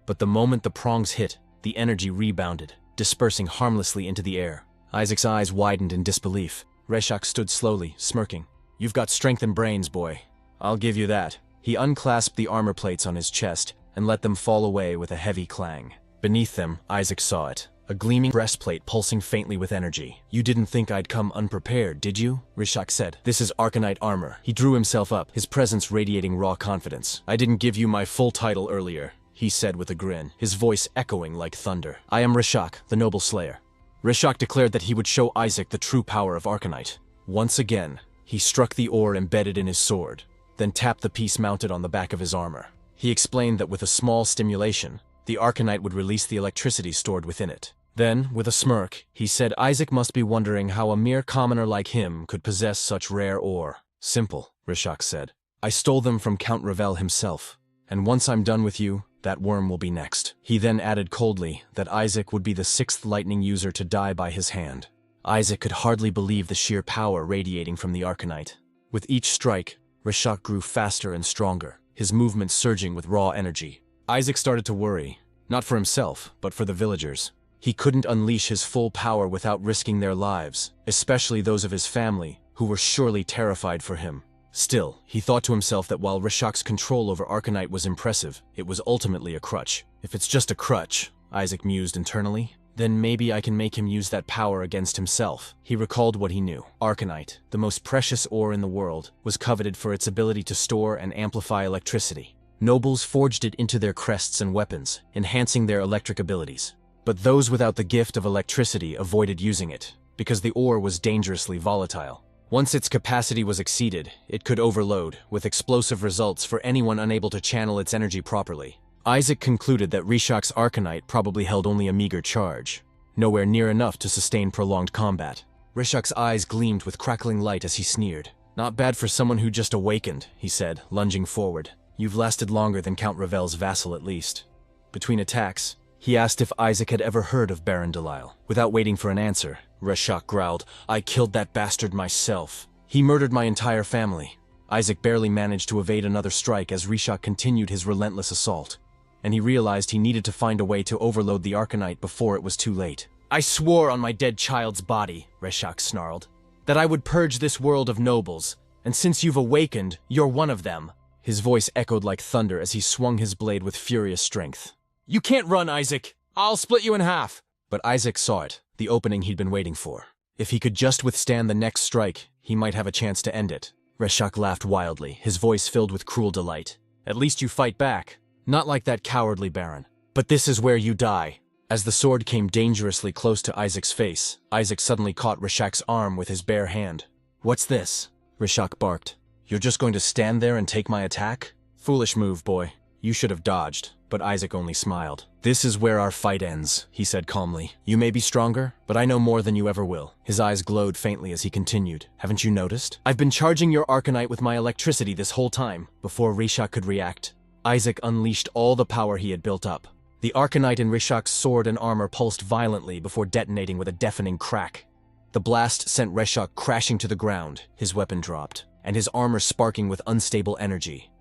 But the moment the prongs hit, the energy rebounded, dispersing harmlessly into the air. Isaac's eyes widened in disbelief. Rishak stood slowly, smirking. "You've got strength and brains, boy. I'll give you that." He unclasped the armor plates on his chest and let them fall away with a heavy clang. Beneath them, Isaac saw it, a gleaming breastplate pulsing faintly with energy. "You didn't think I'd come unprepared, did you?" Rishak said. "This is arcanite armor." He drew himself up, his presence radiating raw confidence. "I didn't give you my full title earlier," he said with a grin, his voice echoing like thunder. "I am Rishak, the noble slayer." Rishak declared that he would show Isaac the true power of arcanite. Once again, he struck the ore embedded in his sword, then tapped the piece mounted on the back of his armor. He explained that with a small stimulation, the arcanite would release the electricity stored within it. Then, with a smirk, he said Isaac must be wondering how a mere commoner like him could possess such rare ore. "Simple," Rishak said. "I stole them from Count Ravel himself, and once I'm done with you, that worm will be next." He then added coldly that Isaac would be the 6th lightning user to die by his hand. Isaac could hardly believe the sheer power radiating from the arcanite. With each strike, Rishak grew faster and stronger, his movements surging with raw energy. Isaac started to worry, not for himself, but for the villagers. He couldn't unleash his full power without risking their lives, especially those of his family, who were surely terrified for him. Still, he thought to himself that while Rishak's control over arcanite was impressive, it was ultimately a crutch. "If it's just a crutch," Isaac mused internally, "then maybe I can make him use that power against himself." He recalled what he knew. Arcanite, the most precious ore in the world, was coveted for its ability to store and amplify electricity. Nobles forged it into their crests and weapons, enhancing their electric abilities. But those without the gift of electricity avoided using it, because the ore was dangerously volatile. Once its capacity was exceeded, it could overload, with explosive results for anyone unable to channel its energy properly. Isaac concluded that Rishak's Arcanite probably held only a meager charge, nowhere near enough to sustain prolonged combat. Rishak's eyes gleamed with crackling light as he sneered. "Not bad for someone who just awakened," he said, lunging forward. "You've lasted longer than Count Ravel's vassal at least." Between attacks, he asked if Isaac had ever heard of Baron Delisle. Without waiting for an answer, Rishak growled, "I killed that bastard myself. He murdered my entire family." Isaac barely managed to evade another strike as Rishak continued his relentless assault, and he realized he needed to find a way to overload the Arcanite before it was too late. "I swore on my dead child's body," Rishak snarled, "that I would purge this world of nobles, and since you've awakened, you're one of them." His voice echoed like thunder as he swung his blade with furious strength. "You can't run, Isaac! I'll split you in half!" But Isaac saw it, the opening he'd been waiting for. If he could just withstand the next strike, he might have a chance to end it. Rishak laughed wildly, his voice filled with cruel delight. "At least you fight back. Not like that cowardly Baron. But this is where you die." As the sword came dangerously close to Isaac's face, Isaac suddenly caught Rishak's arm with his bare hand. "What's this?" Rishak barked. "You're just going to stand there and take my attack? Foolish move, boy. You should have dodged." But Isaac only smiled. "This is where our fight ends," he said calmly. "You may be stronger, but I know more than you ever will." His eyes glowed faintly as he continued. "Haven't you noticed? I've been charging your Arcanite with my electricity this whole time." Before Rishak could react, Isaac unleashed all the power he had built up. The Arcanite in Rishak's sword and armor pulsed violently before detonating with a deafening crack. The blast sent Rishak crashing to the ground, his weapon dropped, and his armor sparking with unstable energy.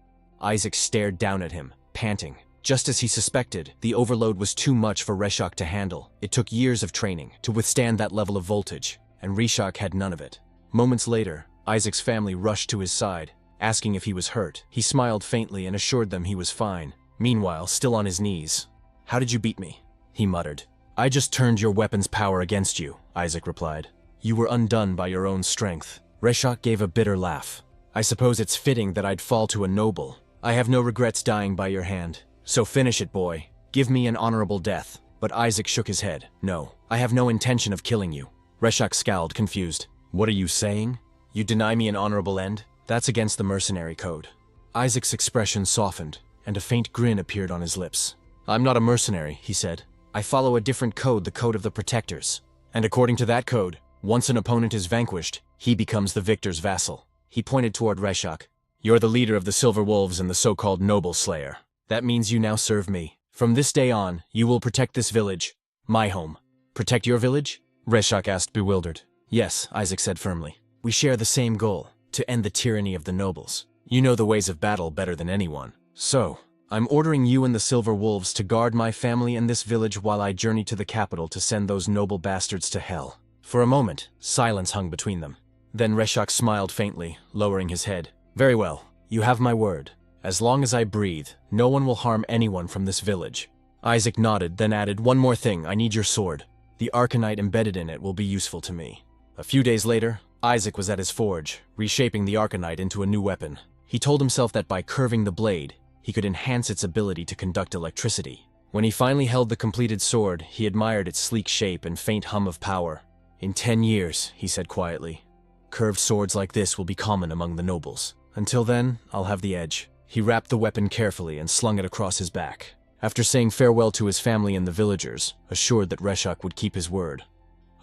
Isaac stared down at him, panting. Just as he suspected, the overload was too much for Rishak to handle. It took years of training to withstand that level of voltage, and Rishak had none of it. Moments later, Isaac's family rushed to his side, asking if he was hurt. He smiled faintly and assured them he was fine. Meanwhile, still on his knees, "How did you beat me?" he muttered. "I just turned your weapon's power against you," Isaac replied. "You were undone by your own strength." Rishak gave a bitter laugh. "I suppose it's fitting that I'd fall to a noble. I have no regrets dying by your hand. So finish it, boy. Give me an honorable death." But Isaac shook his head. "No, I have no intention of killing you." Rishak scowled, confused. "What are you saying? You deny me an honorable end? That's against the mercenary code." Isaac's expression softened, and a faint grin appeared on his lips. "I'm not a mercenary," he said. "I follow a different code, the code of the Protectors. And according to that code, once an opponent is vanquished, he becomes the victor's vassal." He pointed toward Rishak. "You're the leader of the Silver Wolves and the so-called Noble Slayer. That means you now serve me. From this day on, you will protect this village, my home." "Protect your village?" Rishak asked, bewildered. "Yes," Isaac said firmly. "We share the same goal, to end the tyranny of the nobles. You know the ways of battle better than anyone. So, I'm ordering you and the Silver Wolves to guard my family and this village while I journey to the capital to send those noble bastards to hell." For a moment, silence hung between them. Then Rishak smiled faintly, lowering his head. "Very well, you have my word. As long as I breathe, no one will harm anyone from this village." Isaac nodded, then added, "One more thing, I need your sword. The Arcanite embedded in it will be useful to me." A few days later, Isaac was at his forge, reshaping the Arcanite into a new weapon. He told himself that by curving the blade, he could enhance its ability to conduct electricity. When he finally held the completed sword, he admired its sleek shape and faint hum of power. "In 10 years, he said quietly, "curved swords like this will be common among the nobles. Until then, I'll have the edge." He wrapped the weapon carefully and slung it across his back. After saying farewell to his family and the villagers, assured that Rishak would keep his word,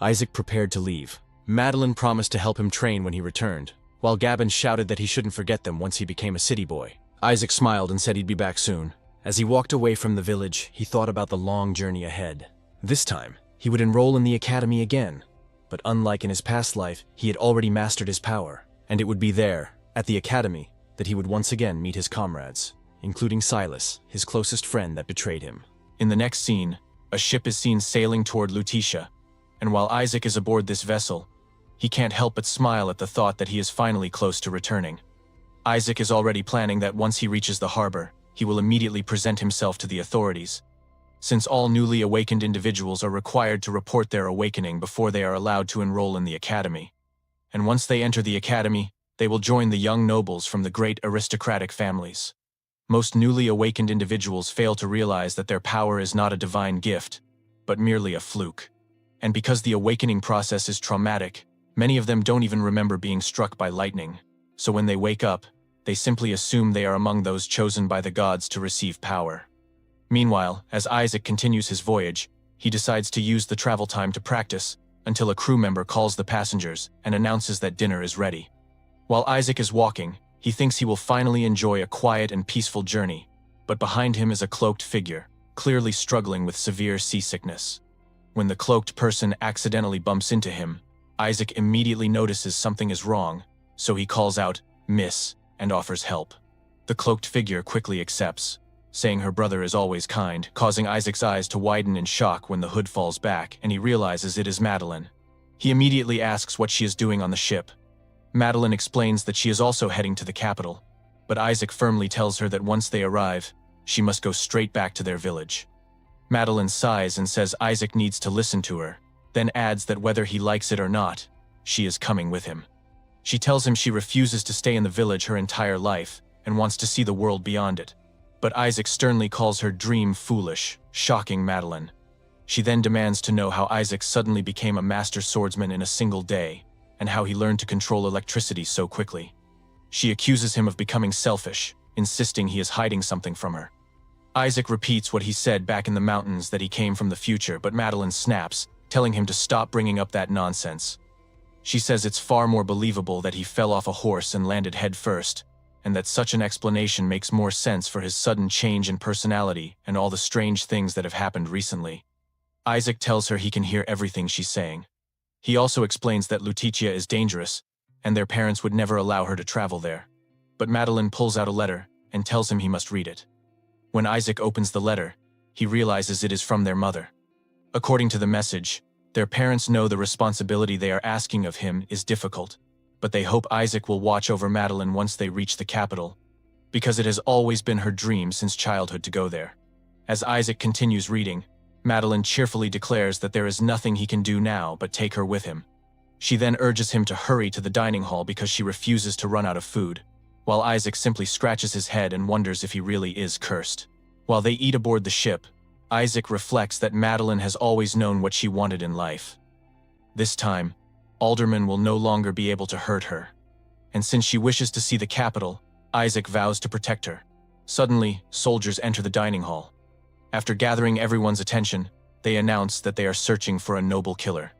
Isaac prepared to leave. Madeline promised to help him train when he returned, while Gavin shouted that he shouldn't forget them once he became a city boy. Isaac smiled and said he'd be back soon. As he walked away from the village, he thought about the long journey ahead. This time, he would enroll in the academy again. But unlike in his past life, he had already mastered his power, and it would be there, at the academy, that he would once again meet his comrades, including Silas, his closest friend that betrayed him. In the next scene, a ship is seen sailing toward Lutetia, and while Isaac is aboard this vessel, he can't help but smile at the thought that he is finally close to returning. Isaac is already planning that once he reaches the harbor, he will immediately present himself to the authorities, since all newly awakened individuals are required to report their awakening before they are allowed to enroll in the academy. And once they enter the academy, they will join the young nobles from the great aristocratic families. Most newly awakened individuals fail to realize that their power is not a divine gift, but merely a fluke. And because the awakening process is traumatic, many of them don't even remember being struck by lightning. So when they wake up, they simply assume they are among those chosen by the gods to receive power. Meanwhile, as Isaac continues his voyage, he decides to use the travel time to practice until a crew member calls the passengers and announces that dinner is ready. While Isaac is walking, he thinks he will finally enjoy a quiet and peaceful journey, but behind him is a cloaked figure, clearly struggling with severe seasickness. When the cloaked person accidentally bumps into him, Isaac immediately notices something is wrong, so he calls out, "Miss," and offers help. The cloaked figure quickly accepts, saying her brother is always kind, causing Isaac's eyes to widen in shock when the hood falls back and he realizes it is Madeline. He immediately asks what she is doing on the ship. Madeline explains that she is also heading to the capital, but Isaac firmly tells her that once they arrive, she must go straight back to their village. Madeline sighs and says Isaac needs to listen to her, then adds that whether he likes it or not, she is coming with him. She tells him she refuses to stay in the village her entire life and wants to see the world beyond it. But Isaac sternly calls her dream foolish, shocking Madeline. She then demands to know how Isaac suddenly became a master swordsman in a single day, and how he learned to control electricity so quickly. She accuses him of becoming selfish, insisting he is hiding something from her. Isaac repeats what he said back in the mountains, that he came from the future, but Madeline snaps, telling him to stop bringing up that nonsense. She says it's far more believable that he fell off a horse and landed head first, and that such an explanation makes more sense for his sudden change in personality and all the strange things that have happened recently. Isaac tells her he can hear everything she's saying. He also explains that Lutetia is dangerous, and their parents would never allow her to travel there. But Madeline pulls out a letter and tells him he must read it. When Isaac opens the letter, he realizes it is from their mother. According to the message, their parents know the responsibility they are asking of him is difficult, but they hope Isaac will watch over Madeline once they reach the capital, because it has always been her dream since childhood to go there. As Isaac continues reading, Madeline cheerfully declares that there is nothing he can do now but take her with him. She then urges him to hurry to the dining hall because she refuses to run out of food, while Isaac simply scratches his head and wonders if he really is cursed. While they eat aboard the ship, Isaac reflects that Madeline has always known what she wanted in life. This time, Alderman will no longer be able to hurt her. And since she wishes to see the capital, Isaac vows to protect her. Suddenly, soldiers enter the dining hall. After gathering everyone's attention, they announce that they are searching for a noble killer.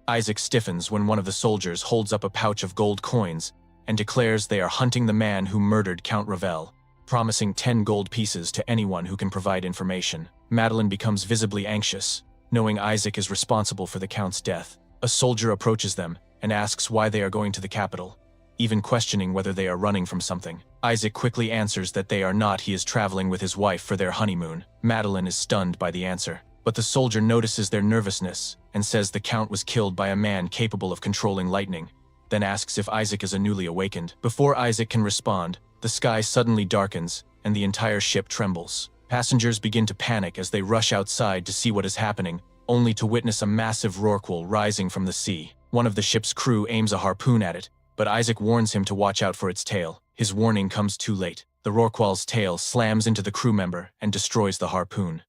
Isaac stiffens when one of the soldiers holds up a pouch of gold coins and declares they are hunting the man who murdered Count Ravel, promising 10 gold pieces to anyone who can provide information. Madeline becomes visibly anxious, knowing Isaac is responsible for the Count's death. A soldier approaches them and asks why they are going to the capital, even questioning whether they are running from something. Isaac quickly answers that they are not. He is traveling with his wife for their honeymoon. Madeline is stunned by the answer, but the soldier notices their nervousness and says the Count was killed by a man capable of controlling lightning, then asks if Isaac is a newly awakened. Before Isaac can respond, the sky suddenly darkens and the entire ship trembles. Passengers begin to panic as they rush outside to see what is happening, only to witness a massive rorqual rising from the sea. One of the ship's crew aims a harpoon at it, but Isaac warns him to watch out for its tail. His warning comes too late. The rorqual's tail slams into the crew member and destroys the harpoon.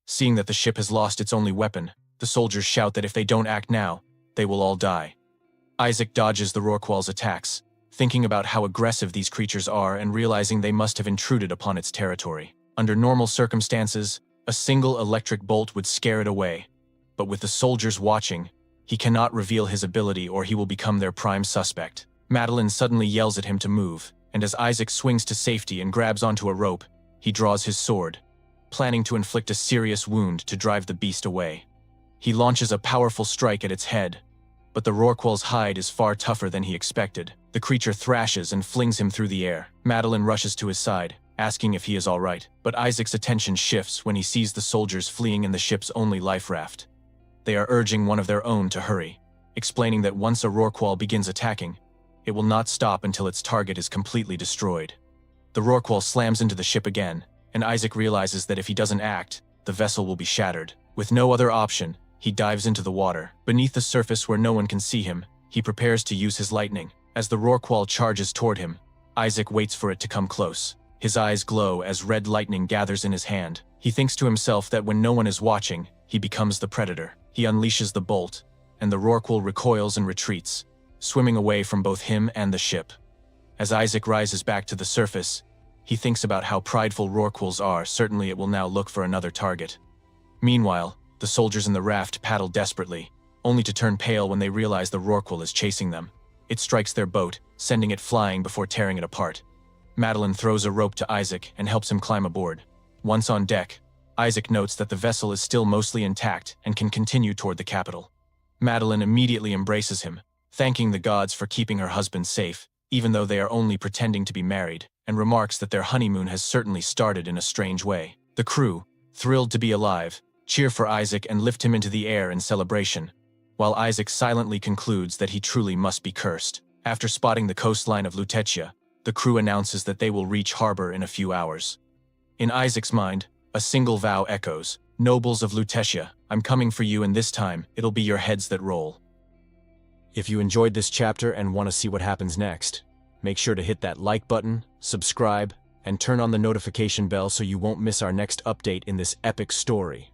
Seeing that the ship has lost its only weapon, the soldiers shout that if they don't act now, they will all die. Isaac dodges the rorqual's attacks, thinking about how aggressive these creatures are and realizing they must have intruded upon its territory. Under normal circumstances, a single electric bolt would scare it away, but with the soldiers watching, he cannot reveal his ability or he will become their prime suspect. Madeline suddenly yells at him to move, and as Isaac swings to safety and grabs onto a rope, he draws his sword, planning to inflict a serious wound to drive the beast away. He launches a powerful strike at its head, but the rorqual's hide is far tougher than he expected. The creature thrashes and flings him through the air. Madeline rushes to his side, asking if he is all right, but Isaac's attention shifts when he sees the soldiers fleeing in the ship's only life raft. They are urging one of their own to hurry, explaining that once a rorqual begins attacking, it will not stop until its target is completely destroyed. The rorqual slams into the ship again, and Isaac realizes that if he doesn't act, the vessel will be shattered. With no other option, he dives into the water. Beneath the surface where no one can see him, he prepares to use his lightning. As the rorqual charges toward him, Isaac waits for it to come close. His eyes glow as red lightning gathers in his hand. He thinks to himself that when no one is watching, he becomes the predator. He unleashes the bolt, and the rorqual recoils and retreats, swimming away from both him and the ship. As Isaac rises back to the surface, He thinks about how prideful rorquals are. Certainly it will now look for another target. Meanwhile, the soldiers in the raft paddle desperately, only to turn pale when they realize the rorqual is chasing them. It strikes their boat, sending it flying before tearing it apart. Madeline throws a rope to Isaac and helps him climb aboard. Once on deck, Isaac notes that the vessel is still mostly intact and can continue toward the capital. Madeline immediately embraces him, thanking the gods for keeping her husband safe, even though they are only pretending to be married, and remarks that their honeymoon has certainly started in a strange way. The crew, thrilled to be alive, cheer for Isaac and lift him into the air in celebration, while Isaac silently concludes that he truly must be cursed. After spotting the coastline of Lutetia, the crew announces that they will reach harbor in a few hours. In Isaac's mind, a single vow echoes, "Nobles of Lutetia, I'm coming for you, and this time, it'll be your heads that roll." If you enjoyed this chapter and want to see what happens next, make sure to hit that like button, subscribe, and turn on the notification bell so you won't miss our next update in this epic story.